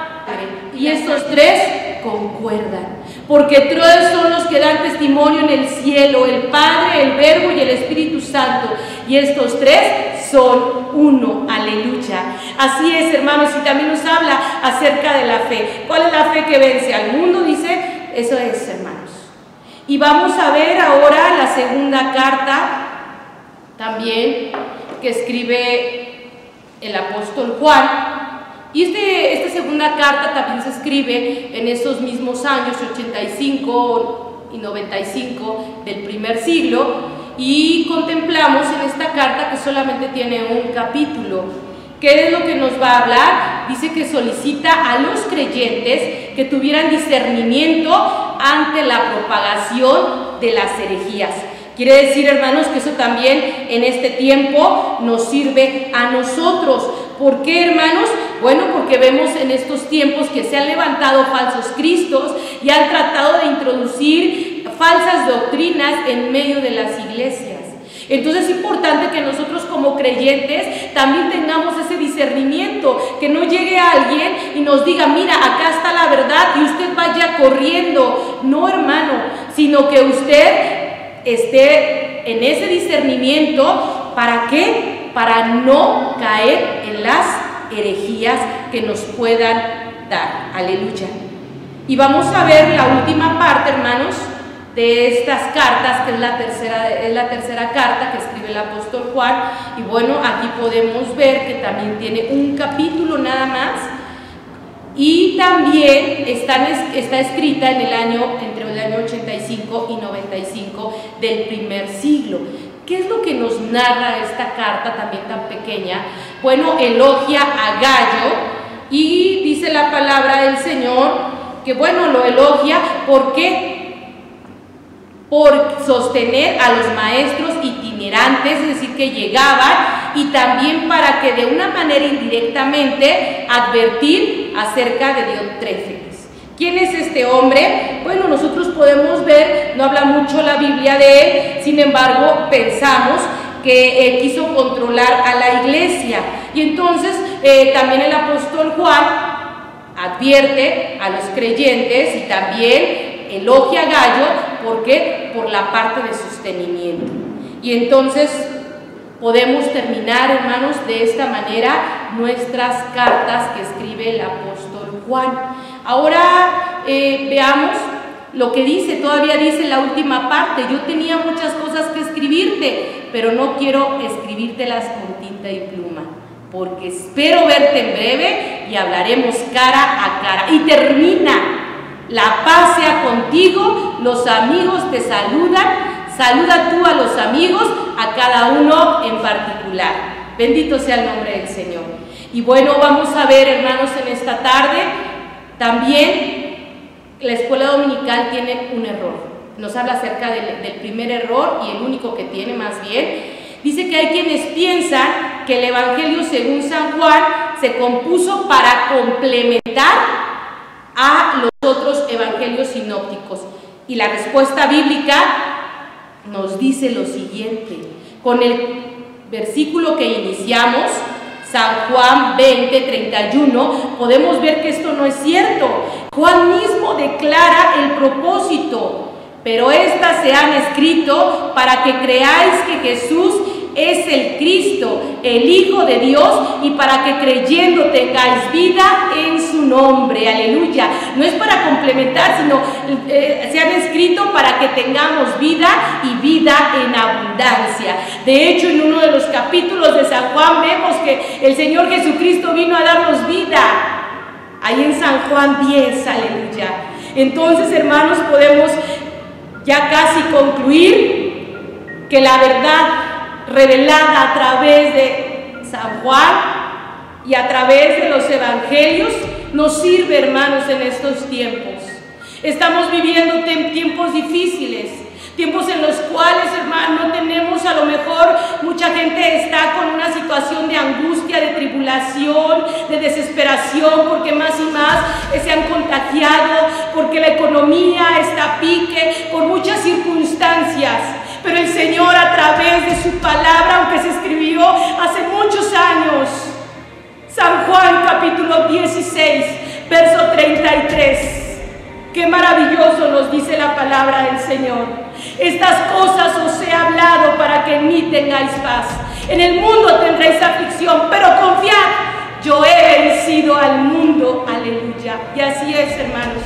y estos 3 concuerdan, porque 3 son los que dan testimonio en el cielo: el Padre, el Verbo y el Espíritu Santo, y estos 3 son uno. Aleluya. Así es, hermanos, y también nos habla acerca de la fe. ¿Cuál es la fe que vence al mundo? Dice, eso es, hermanos. Y vamos a ver ahora la segunda carta también que escribe el apóstol Juan. Y esta segunda carta también se escribe en esos mismos años, 85 y 95 del primer siglo, y contemplamos en esta carta que solamente tiene un capítulo. ¿Qué es lo que nos va a hablar? Dice que solicita a los creyentes que tuvieran discernimiento ante la propagación de las herejías. Quiere decir, hermanos, que eso también en este tiempo nos sirve a nosotros. ¿Por qué, hermanos? Bueno, porque vemos en estos tiempos que se han levantado falsos cristos y han tratado de introducir falsas doctrinas en medio de las iglesias. Entonces es importante que nosotros como creyentes también tengamos ese discernimiento, que no llegue alguien y nos diga, mira, acá está la verdad y usted vaya corriendo. No, hermano, sino que usted esté en ese discernimiento. ¿Para qué? Para no caer en las herejías que nos puedan dar. Aleluya. Y vamos a ver la última parte, hermanos, de estas cartas, que es la tercera carta que escribe el apóstol Juan. Y bueno, aquí podemos ver que también tiene un capítulo nada más, y también está escrita entre el año 85 y 95 del primer siglo. ¿Qué es lo que nos narra esta carta también tan pequeña? Bueno, elogia a Gallo, y dice la palabra del Señor que, bueno, lo elogia, ¿por qué? Por sostener a los maestros itinerantes, es decir, que llegaban, y también para que de una manera indirectamente advertir acerca de Diótrefes. ¿Quién es este hombre? Bueno, nosotros podemos ver, no habla mucho la Biblia de él, sin embargo, pensamos que quiso controlar a la iglesia. Y entonces también el apóstol Juan advierte a los creyentes y también elogia a Gallo. ¿Por qué? Por la parte de sostenimiento. Y entonces podemos terminar, hermanos, de esta manera nuestras cartas que escribe el apóstol Juan. Ahora veamos lo que dice. Todavía dice la última parte: yo tenía muchas cosas que escribirte, pero no quiero escribírtelas con tinta y pluma, porque espero verte en breve y hablaremos cara a cara. Y termina: la paz sea contigo, los amigos te saludan, saluda tú a los amigos, a cada uno en particular. Bendito sea el nombre del Señor. Y bueno, vamos a ver, hermanos, en esta tarde también la escuela dominical tiene un error. Nos habla acerca del primer error, y el único que tiene más bien. Dice que hay quienes piensan que el Evangelio según San Juan se compuso para complementar a los otros evangelios sinópticos. Y la respuesta bíblica nos dice lo siguiente. Con el versículo que iniciamos, San Juan 20:31, podemos ver que esto no es cierto. Juan mismo declara el propósito: pero estas se han escrito para que creáis que Jesús es el Cristo, el Hijo de Dios, y para que creyendo tengáis vida en su nombre. Aleluya. No es para complementar, sino se han escrito para que tengamos vida, y vida en abundancia. De hecho, en uno de los capítulos de San Juan vemos que el Señor Jesucristo vino a darnos vida. Ahí en San Juan 10, aleluya. Entonces, hermanos, podemos ya casi concluir que la verdad revelada a través de San Juan y a través de los evangelios nos sirve, hermanos, en estos tiempos. Estamos viviendo tiempos difíciles, tiempos en los cuales, hermano, no tenemos, a lo mejor mucha gente está con una situación de angustia, de tribulación, de desesperación, porque más y más se han contagiado, porque la economía está a pique, por muchas circunstancias. Pero el Señor, a través de su palabra, aunque se escribió hace muchos años, San Juan capítulo 16, verso 33, qué maravilloso nos dice la palabra del Señor: estas cosas os he hablado para que en mí tengáis paz. En el mundo tendréis aflicción, pero confiad, yo he vencido al mundo. Aleluya. Y así es, hermanos.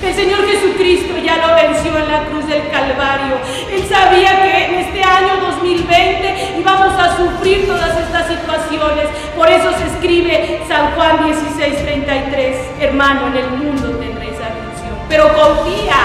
El Señor Jesucristo ya lo venció en la cruz del Calvario. Él sabía que en este año 2020 íbamos a sufrir todas estas situaciones. Por eso se escribe San Juan 16:33: hermano, en el mundo tendréis aflicción, pero confía,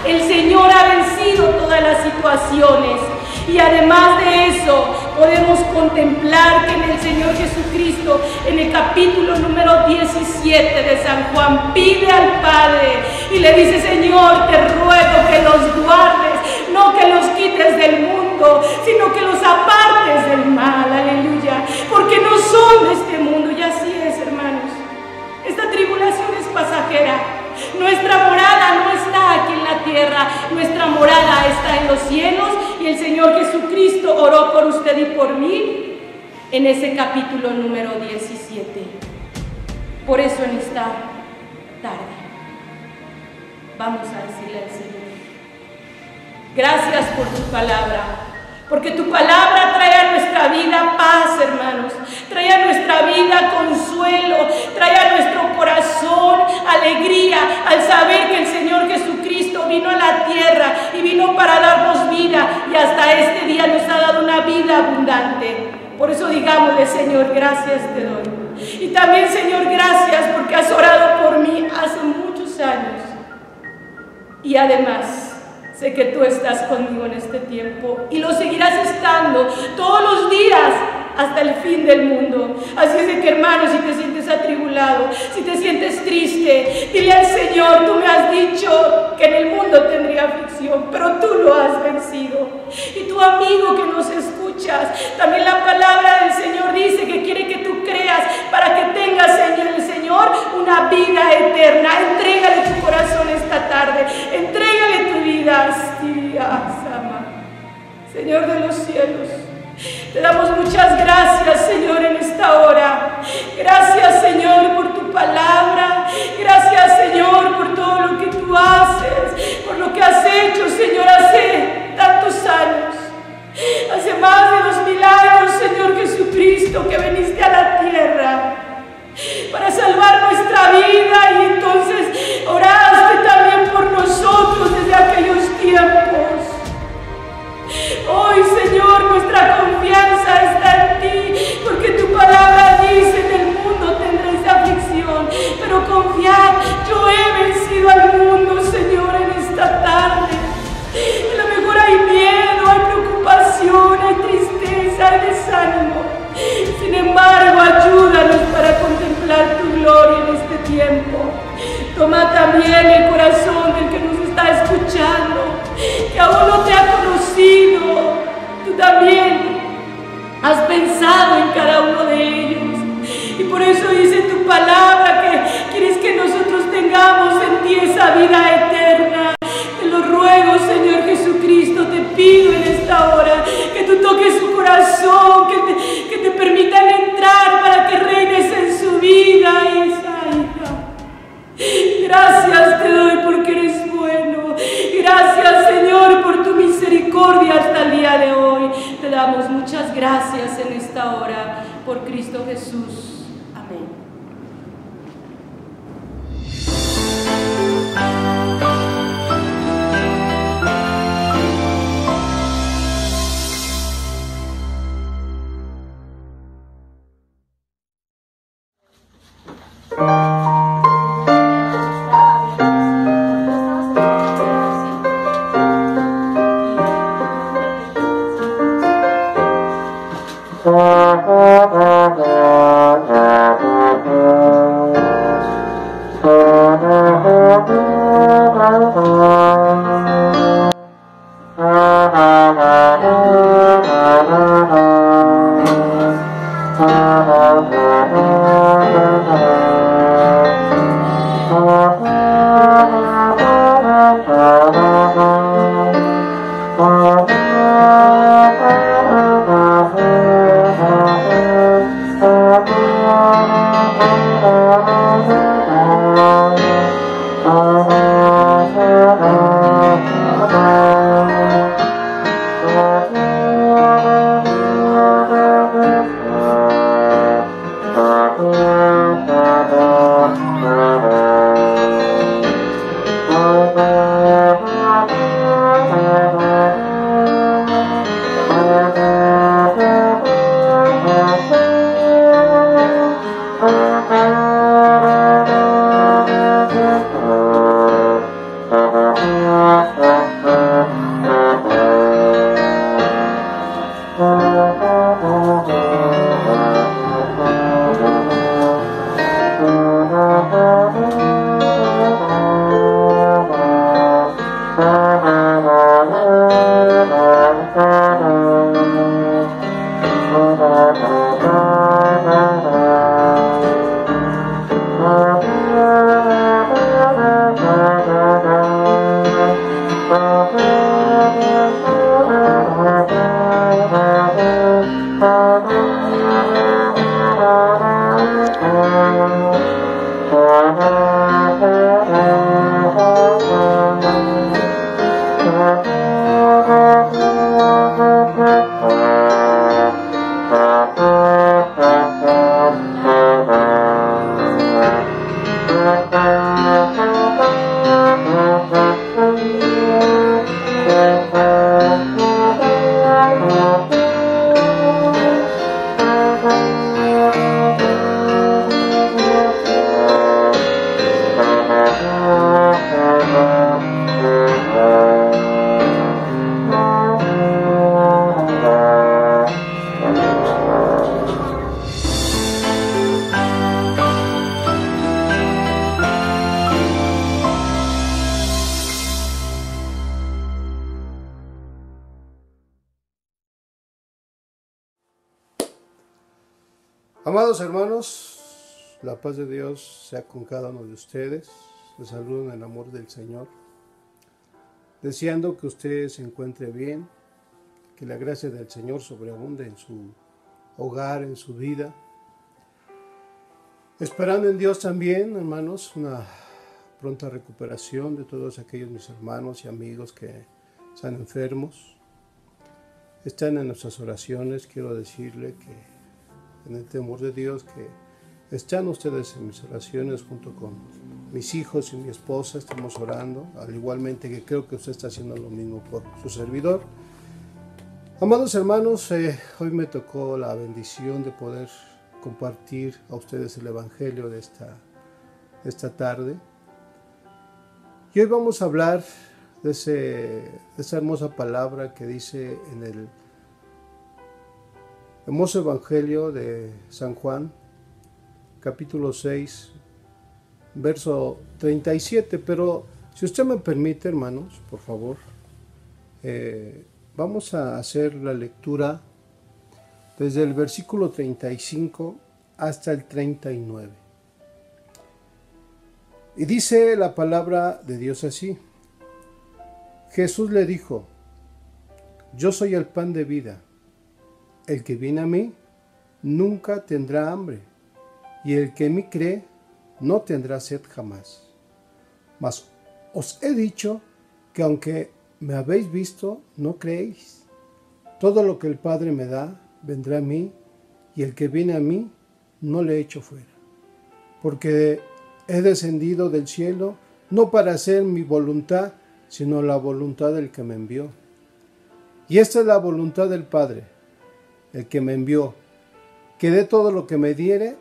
el Señor ha vencido todas las situaciones. Y además de eso, podemos contemplar que en el Señor Jesucristo, en el capítulo número 17 de San Juan, pide al Padre y le dice: Señor, te ruego que los guardes, no que los quites del mundo, sino que los apartes del mal. Aleluya. Porque no son de este mundo. Y así es, hermanos. Esta tribulación es pasajera. Nuestra morada no está aquí en la tierra, casa, nuestra morada está en los cielos y el Señor Jesucristo oró por usted y por mí en ese capítulo número 17. Por eso en esta tarde vamos a decirle al Señor, gracias por tu palabra, porque tu palabra trae a nuestra vida paz, hermanos, trae a nuestra vida consuelo, trae a nuestro corazón alegría al saber que el Señor Jesucristo vino a la tierra y vino para darnos vida y hasta este día nos ha dado una vida abundante. Por eso digámosle, Señor, gracias te doy. Y también, Señor, gracias porque has orado por mí hace muchos años. Y además, sé que tú estás conmigo en este tiempo y lo seguirás estando todos los días hasta el fin del mundo. Así es de que, hermano, si te sientes atribulado, si te sientes triste, dile al Señor, tú me has dicho que en el mundo tendría aflicción, pero tú lo has vencido. Y tu amigo que nos escuchas, también la palabra del Señor dice que quiere que tú creas para que tengas en el Señor una vida eterna. Entrégale tu corazón esta tarde, entrégale tu vida. Señor de los cielos, te damos muchas gracias, Señor, en esta hora. Gracias, Señor, por tu palabra. Gracias, Señor, por todo lo que tú haces, por lo que has hecho, Señor, hace tantos años. Hace más de 2000 años, Señor Jesucristo, que viniste a la tierra para salvar nuestra vida y entonces oraste también por nosotros desde aquellos tiempos. Hoy, Señor, nuestra confianza está en ti, porque tu palabra dice: en el mundo tendréis aflicción, pero confiad, yo he vencido al mundo, Señor, en esta tarde. A lo mejor hay miedo, hay preocupación, hay tristeza, hay desánimo. Sin embargo, ayúdanos para contemplar tu gloria en este tiempo. Toma también el corazón del que nos está escuchando, que aún no te ha conocido. Tú también has pensado en cada uno de ellos. Y por eso dice tu palabra que quieres que nosotros tengamos en ti esa vida eterna. Te lo ruego, Señor Jesucristo, te pido en esta hora que tú toques su corazón, que te permitan entrar para que reines en su vida, Gracias te doy porque eres bueno. Gracias, Señor, por tu misericordia hasta el día de hoy. Te damos muchas gracias en esta hora por Cristo Jesús. Amén. Amados hermanos, la paz de Dios sea con cada uno de ustedes. Les saludo en el amor del Señor, deseando que usted se encuentre bien, que la gracia del Señor sobreabunde en su hogar, en su vida. Esperando en Dios también, hermanos, una pronta recuperación de todos aquellos mis hermanos y amigos que están enfermos. Están en nuestras oraciones. Quiero decirle que en el temor de Dios que están ustedes en mis oraciones junto con mis hijos y mi esposa. Estamos orando, al igualmente que creo que usted está haciendo lo mismo por su servidor. Amados hermanos, hoy me tocó la bendición de poder compartir a ustedes el Evangelio de esta tarde. Y hoy vamos a hablar de esa hermosa palabra que dice en el hermoso Evangelio de San Juan, capítulo 6, verso 37. Pero si usted me permite, hermanos, por favor, vamos a hacer la lectura desde el versículo 35 hasta el 39. Y dice la palabra de Dios así: Jesús le dijo: yo soy el pan de vida. El que viene a mí nunca tendrá hambre, y el que en mí cree no tendrá sed jamás. Mas os he dicho que aunque me habéis visto, no creéis. Todo lo que el Padre me da vendrá a mí, y el que viene a mí no le echo fuera. Porque he descendido del cielo no para hacer mi voluntad, sino la voluntad del que me envió. Y esta es la voluntad del Padre, el que me envió, que de todo lo que me diere,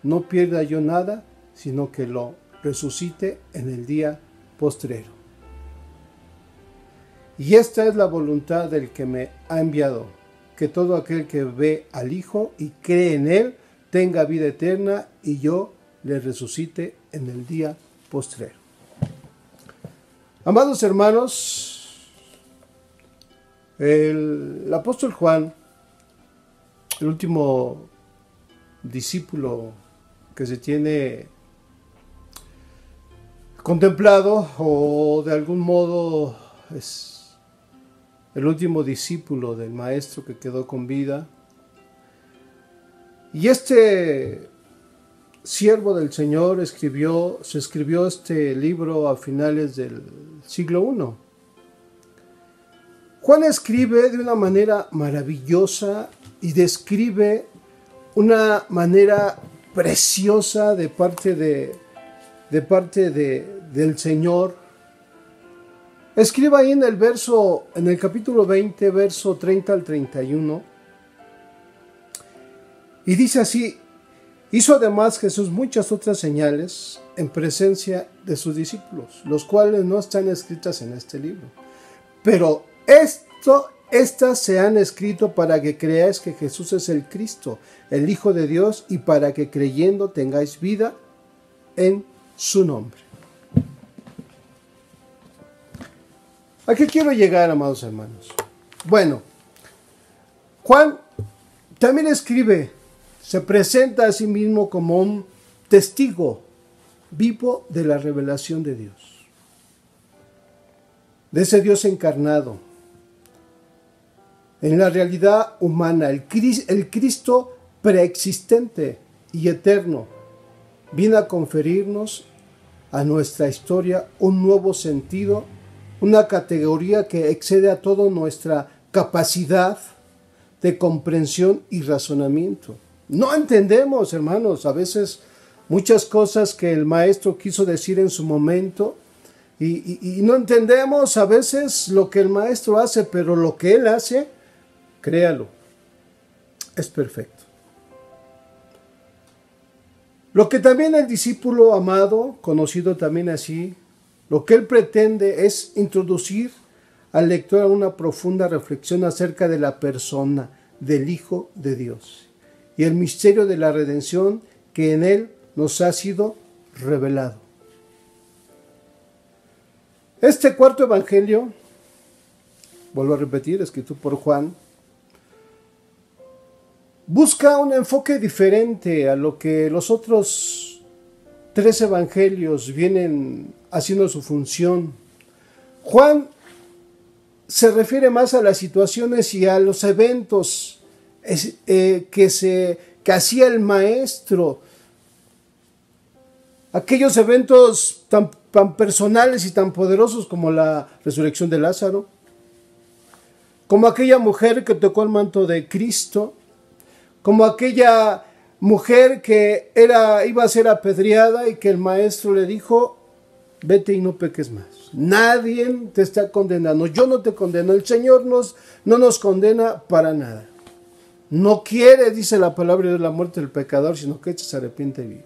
no pierda yo nada, sino que lo resucite en el día postrero. Y esta es la voluntad del que me ha enviado, que todo aquel que ve al Hijo y cree en Él tenga vida eterna, y yo le resucite en el día postrero. Amados hermanos, el apóstol Juan, el último discípulo que se tiene contemplado, o de algún modo es el último discípulo del maestro que quedó con vida. Y este siervo del Señor se escribió este libro a finales del siglo I. Juan escribe de una manera maravillosa y describe una manera preciosa de parte del Señor. Escribe ahí en el capítulo 20, verso 30 al 31, y dice así: hizo además Jesús muchas otras señales en presencia de sus discípulos, los cuales no están escritas en este libro. Pero estas se han escrito para que creáis que Jesús es el Cristo, el Hijo de Dios, y para que creyendo tengáis vida en su nombre. ¿A qué quiero llegar, amados hermanos? Bueno, Juan también escribe, se presenta a sí mismo como un testigo vivo de la revelación de Dios, de ese Dios encarnado en la realidad humana, el Cristo preexistente y eterno, viene a conferirnos a nuestra historia un nuevo sentido, una categoría que excede a toda nuestra capacidad de comprensión y razonamiento. No entendemos, hermanos, a veces muchas cosas que el maestro quiso decir en su momento, y no entendemos a veces lo que el maestro hace, pero lo que él hace, créalo, es perfecto. Lo que también el discípulo amado, conocido también así, lo que él pretende es introducir al lector a una profunda reflexión acerca de la persona del Hijo de Dios y el misterio de la redención que en él nos ha sido revelado. Este cuarto evangelio, vuelvo a repetir, escrito por Juan, busca un enfoque diferente a lo que los otros 3 evangelios vienen haciendo su función. Juan se refiere más a las situaciones y a los eventos que hacía el maestro, aquellos eventos tan personales y tan poderosos como la resurrección de Lázaro, como aquella mujer que tocó el manto de Cristo, como aquella mujer que iba a ser apedreada y que el maestro le dijo: vete y no peques más. Nadie te está condenando. Yo no te condeno. El Señor no nos condena para nada. No quiere, dice la palabra de Dios, la muerte del pecador, sino que se arrepiente y vive.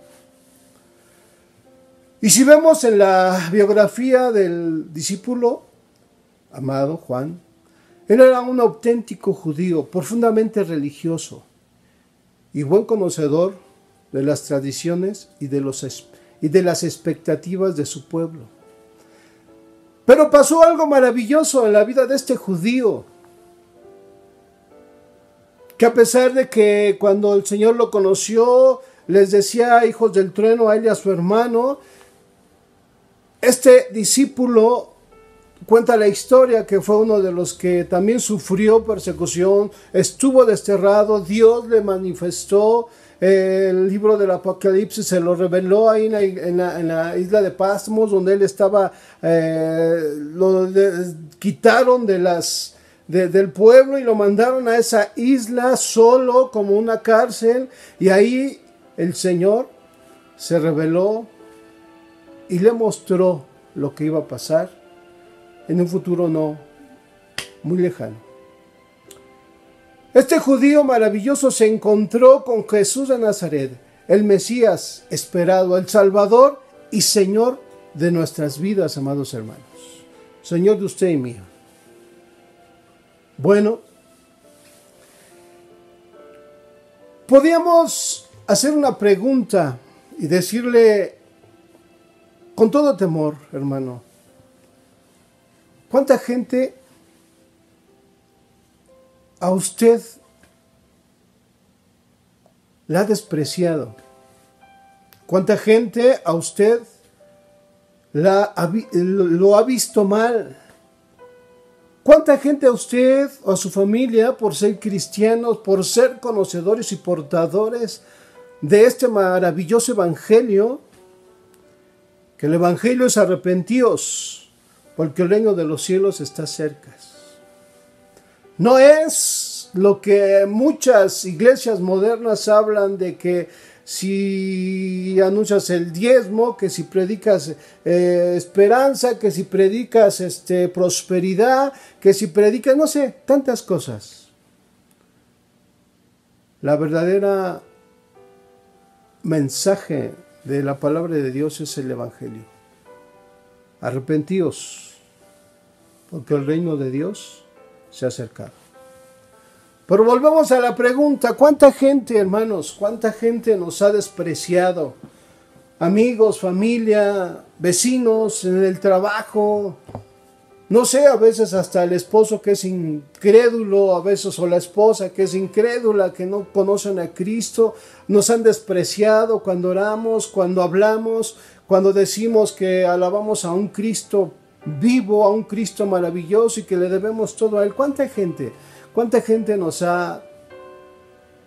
Y si vemos en la biografía del discípulo amado Juan, él era un auténtico judío, profundamente religioso y buen conocedor de las tradiciones y de las expectativas de su pueblo. Pero pasó algo maravilloso en la vida de este judío, que a pesar de que cuando el Señor lo conoció, les decía hijos del trueno a él y a su hermano, este discípulo cuenta la historia que fue uno de los que también sufrió persecución, estuvo desterrado, Dios le manifestó. El libro del Apocalipsis se lo reveló ahí en la isla de Patmos, donde él estaba, quitaron del pueblo y lo mandaron a esa isla solo como una cárcel, y ahí el Señor se reveló y le mostró lo que iba a pasar en un futuro no muy lejano. Este judío maravilloso se encontró con Jesús de Nazaret, el Mesías esperado, el Salvador y Señor de nuestras vidas, amados hermanos. Señor de usted y mío. Bueno, podíamos hacer una pregunta y decirle con todo temor, hermano, ¿cuánta gente a usted la ha despreciado? ¿Cuánta gente a usted lo ha visto mal? ¿Cuánta gente a usted o a su familia, por ser cristianos, por ser conocedores y portadores de este maravilloso evangelio, que el evangelio es arrepentíos, porque el reino de los cielos está cerca? No es lo que muchas iglesias modernas hablan de que si anuncias el diezmo, que si predicas esperanza, que si predicas prosperidad, que si predicas, no sé, tantas cosas. La verdadera mensaje de la palabra de Dios es el evangelio. Arrepentíos, porque el reino de Dios se ha acercado. Pero volvemos a la pregunta: ¿cuánta gente, hermanos, cuánta gente nos ha despreciado? Amigos, familia, vecinos, en el trabajo, no sé, a veces hasta el esposo que es incrédulo, a veces, o la esposa que es incrédula, que no conocen a Cristo, nos han despreciado cuando oramos, cuando hablamos, cuando decimos que alabamos a un Cristo vivo, a un Cristo maravilloso y que le debemos todo a Él. ¿Cuánta gente nos ha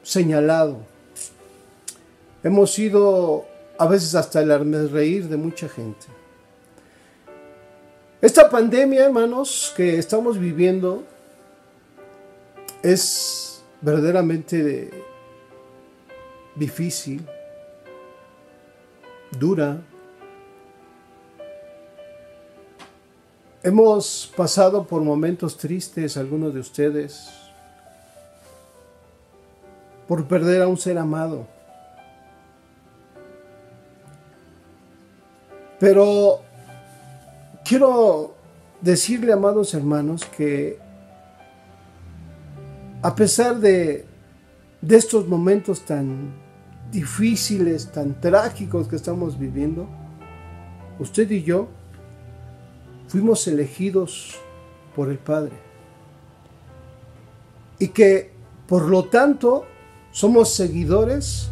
señalado? Hemos sido a veces hasta el hazmerreír de mucha gente. Esta pandemia, hermanos, que estamos viviendo es verdaderamente difícil, dura. Hemos pasado por momentos tristes, algunos de ustedes, por perder a un ser amado. Pero quiero decirle, amados hermanos, que a pesar de estos momentos tan difíciles, tan trágicos que estamos viviendo, usted y yo fuimos elegidos por el Padre. Y que, por lo tanto, Somos seguidores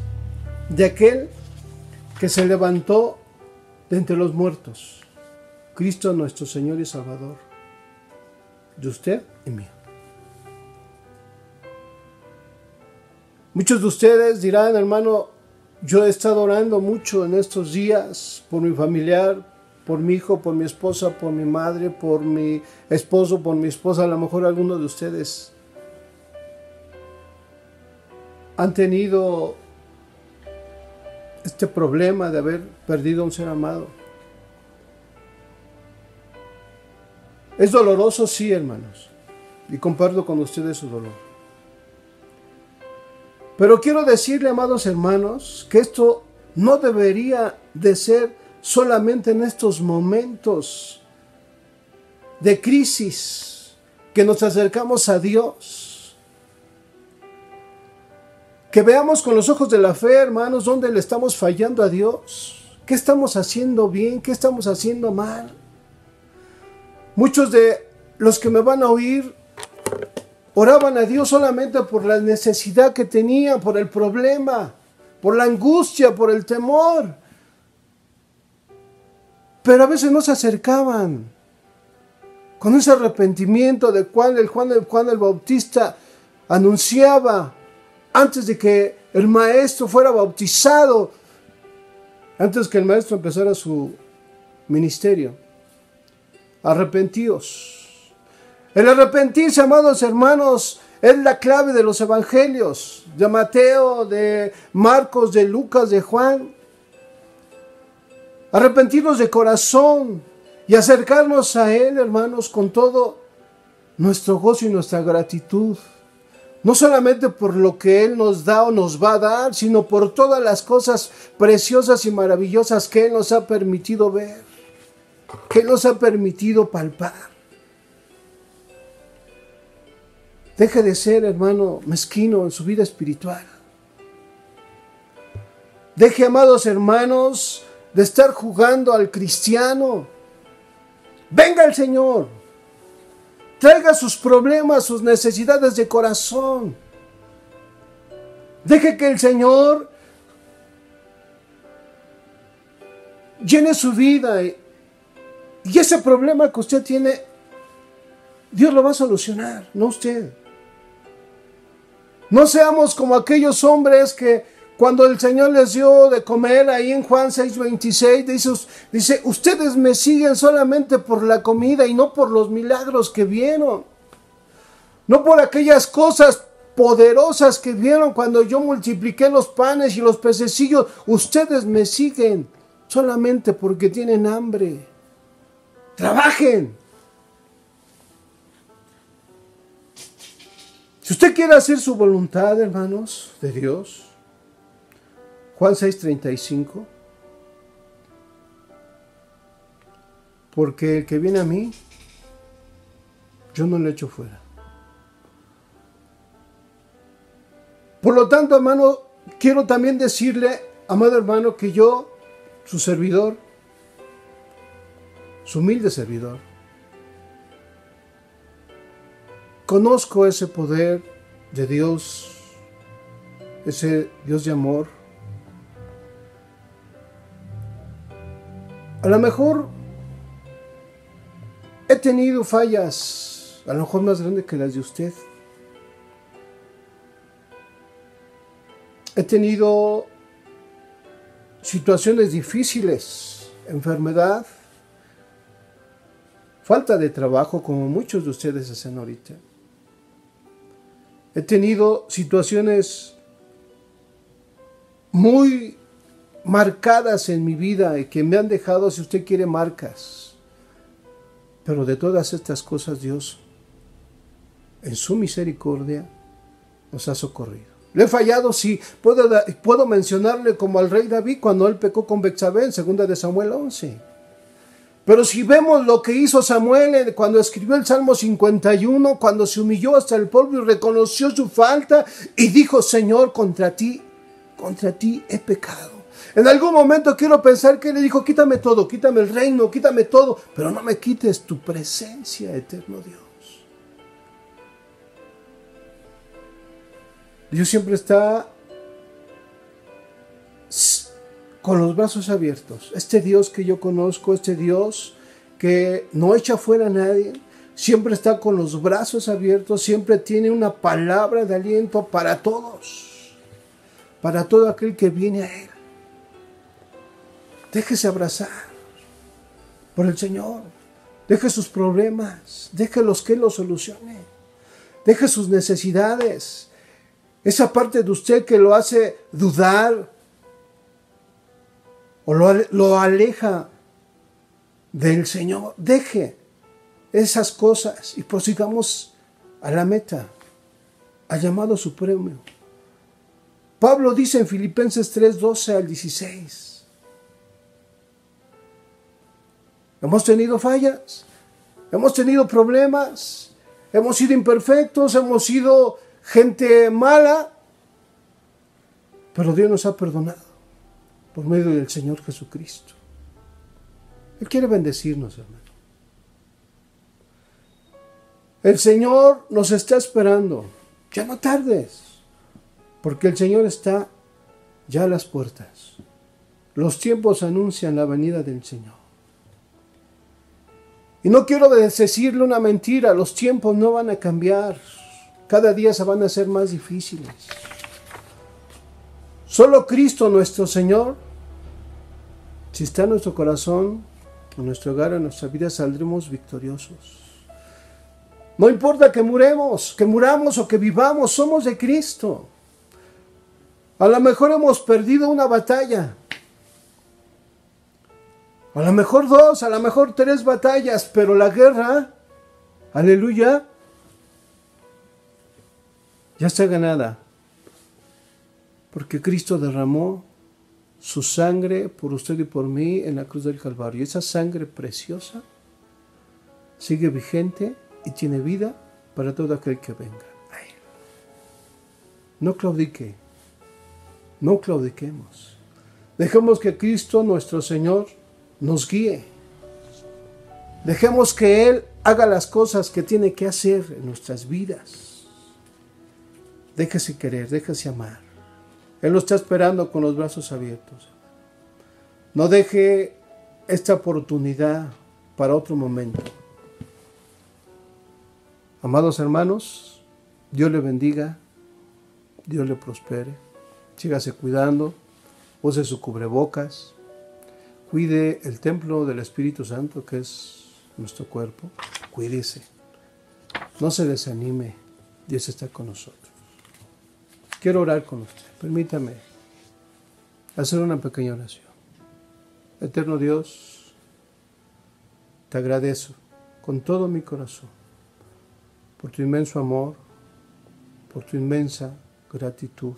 de aquel que se levantó de entre los muertos, Cristo nuestro Señor y Salvador, de usted y mío. Muchos de ustedes dirán, hermano, yo he estado orando mucho en estos días por mi familiar, por mi hijo, por mi esposa, por mi madre, por mi esposo, por mi esposa. A lo mejor algunos de ustedes han tenido este problema de haber perdido a un ser amado. Es doloroso, sí, hermanos, y comparto con ustedes su dolor. Pero quiero decirle, amados hermanos, que esto no debería de ser solamente en estos momentos de crisis que nos acercamos a Dios. Que veamos con los ojos de la fe, hermanos, dónde le estamos fallando a Dios. ¿Qué estamos haciendo bien? ¿Qué estamos haciendo mal? Muchos de los que me van a oír oraban a Dios solamente por la necesidad que tenían, por el problema, por la angustia, por el temor. Pero a veces no se acercaban con ese arrepentimiento del cual Juan el Bautista anunciaba antes de que el maestro fuera bautizado, antes que el maestro empezara su ministerio. Arrepentíos. El arrepentirse, amados hermanos, es la clave de los evangelios, de Mateo, de Marcos, de Lucas, de Juan. Arrepentirnos de corazón y acercarnos a Él, hermanos, con todo nuestro gozo y nuestra gratitud. No solamente por lo que Él nos da o nos va a dar, sino por todas las cosas preciosas y maravillosas que Él nos ha permitido ver, que Él nos ha permitido palpar. Deje de ser, hermano, mezquino en su vida espiritual. Deje, amados hermanos, de estar jugando al cristiano. Venga el Señor. Traiga sus problemas, sus necesidades de corazón. Deje que el Señor llene su vida. Y ese problema que usted tiene, Dios lo va a solucionar, no usted. No seamos como aquellos hombres que cuando el Señor les dio de comer ahí en Juan 6:26, dice, ustedes me siguen solamente por la comida y no por los milagros que vieron. No por aquellas cosas poderosas que vieron cuando yo multipliqué los panes y los pececillos. Ustedes me siguen solamente porque tienen hambre. Trabajen. Si usted quiere hacer su voluntad, hermanos, de Dios, Juan 6:35, porque el que viene a mí, yo no le echo fuera. Por lo tanto, hermano, quiero también decirle, amado hermano, que yo, su servidor, su humilde servidor, conozco ese poder de Dios, ese Dios de amor. A lo mejor he tenido fallas, a lo mejor más grandes que las de usted. He tenido situaciones difíciles, enfermedad, falta de trabajo, como muchos de ustedes hacen ahorita. He tenido situaciones muy marcadas en mi vida y que me han dejado, si usted quiere, marcas. Pero de todas estas cosas Dios, en su misericordia, nos ha socorrido. Le he fallado, sí. Puedo mencionarle como al rey David cuando él pecó con Betsabé en 2 de Samuel 11. Pero si vemos lo que hizo Samuel cuando escribió el Salmo 51, cuando se humilló hasta el polvo y reconoció su falta y dijo, Señor, contra ti he pecado. En algún momento quiero pensar que le dijo, quítame todo, quítame el reino, quítame todo, pero no me quites tu presencia, eterno Dios. Dios siempre está con los brazos abiertos. Este Dios que yo conozco, este Dios que no echa fuera a nadie, siempre está con los brazos abiertos, siempre tiene una palabra de aliento para todos, para todo aquel que viene a Él. Déjese abrazar por el Señor. Deje sus problemas, déjelos que Él los solucione. Deje sus necesidades. Esa parte de usted que lo hace dudar o lo aleja del Señor. Deje esas cosas y prosigamos a la meta, al llamado supremo. Pablo dice en Filipenses 3:12 al 16. Hemos tenido fallas, hemos tenido problemas, hemos sido imperfectos, hemos sido gente mala, pero Dios nos ha perdonado por medio del Señor Jesucristo. Él quiere bendecirnos, hermano. El Señor nos está esperando. Ya no tardes, porque el Señor está ya a las puertas. Los tiempos anuncian la venida del Señor. Y no quiero decirle una mentira, los tiempos no van a cambiar. Cada día se van a hacer más difíciles. Solo Cristo nuestro Señor, si está en nuestro corazón, en nuestro hogar, en nuestra vida, saldremos victoriosos. No importa que muramos o que vivamos, somos de Cristo. A lo mejor hemos perdido una batalla. A lo mejor 2, a lo mejor 3 batallas, pero la guerra, aleluya, ya está ganada. Porque Cristo derramó su sangre por usted y por mí en la cruz del Calvario. Y esa sangre preciosa sigue vigente y tiene vida para todo aquel que venga a Él. No claudique, no claudiquemos. Dejemos que Cristo, nuestro Señor, nos guíe. Dejemos que Él haga las cosas que tiene que hacer en nuestras vidas. Déjese querer, déjese amar. Él lo está esperando con los brazos abiertos. No deje esta oportunidad para otro momento. Amados hermanos, Dios le bendiga, Dios le prospere. Sígase cuidando, use su cubrebocas. Cuide el templo del Espíritu Santo, que es nuestro cuerpo. Cuídese. No se desanime. Dios está con nosotros. Quiero orar con usted. Permítame hacer una pequeña oración. Eterno Dios, te agradezco con todo mi corazón por tu inmenso amor, por tu inmensa gratitud.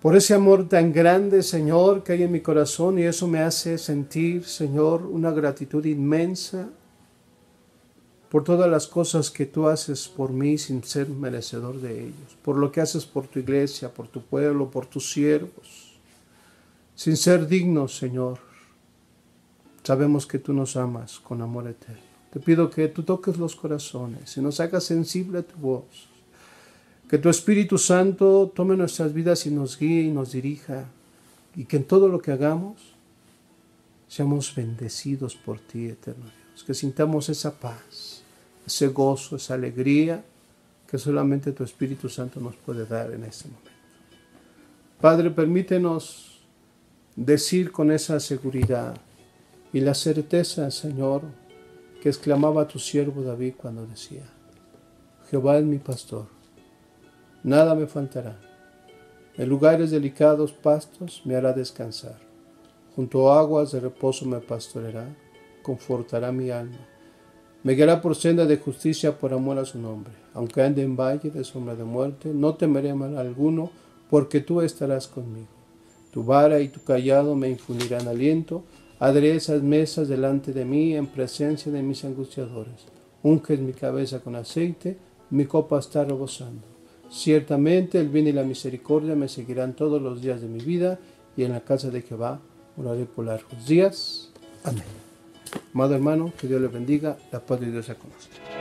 Por ese amor tan grande, Señor, que hay en mi corazón, y eso me hace sentir, Señor, una gratitud inmensa por todas las cosas que tú haces por mí sin ser merecedor de ellos, por lo que haces por tu iglesia, por tu pueblo, por tus siervos, sin ser dignos, Señor. Sabemos que tú nos amas con amor eterno. Te pido que tú toques los corazones y nos hagas sensible a tu voz. Que tu Espíritu Santo tome nuestras vidas y nos guíe y nos dirija. Y que en todo lo que hagamos seamos bendecidos por ti, eterno Dios. Que sintamos esa paz, ese gozo, esa alegría que solamente tu Espíritu Santo nos puede dar en este momento. Padre, permítenos decir con esa seguridad y la certeza, Señor, que exclamaba tu siervo David cuando decía: Jehová es mi pastor, nada me faltará. En lugares delicados pastos me hará descansar. Junto a aguas de reposo me pastoreará, confortará mi alma. Me guiará por senda de justicia por amor a su nombre. Aunque ande en valle de sombra de muerte, no temeré mal alguno, porque tú estarás conmigo. Tu vara y tu cayado me infundirán aliento. Aderezas mesas delante de mí en presencia de mis angustiadores. Unges mi cabeza con aceite, mi copa está rebosando. Ciertamente el bien y la misericordia me seguirán todos los días de mi vida, y en la casa de Jehová moraré por largos días. Amén. Amado hermano, que Dios le bendiga, la paz de Dios sea con usted.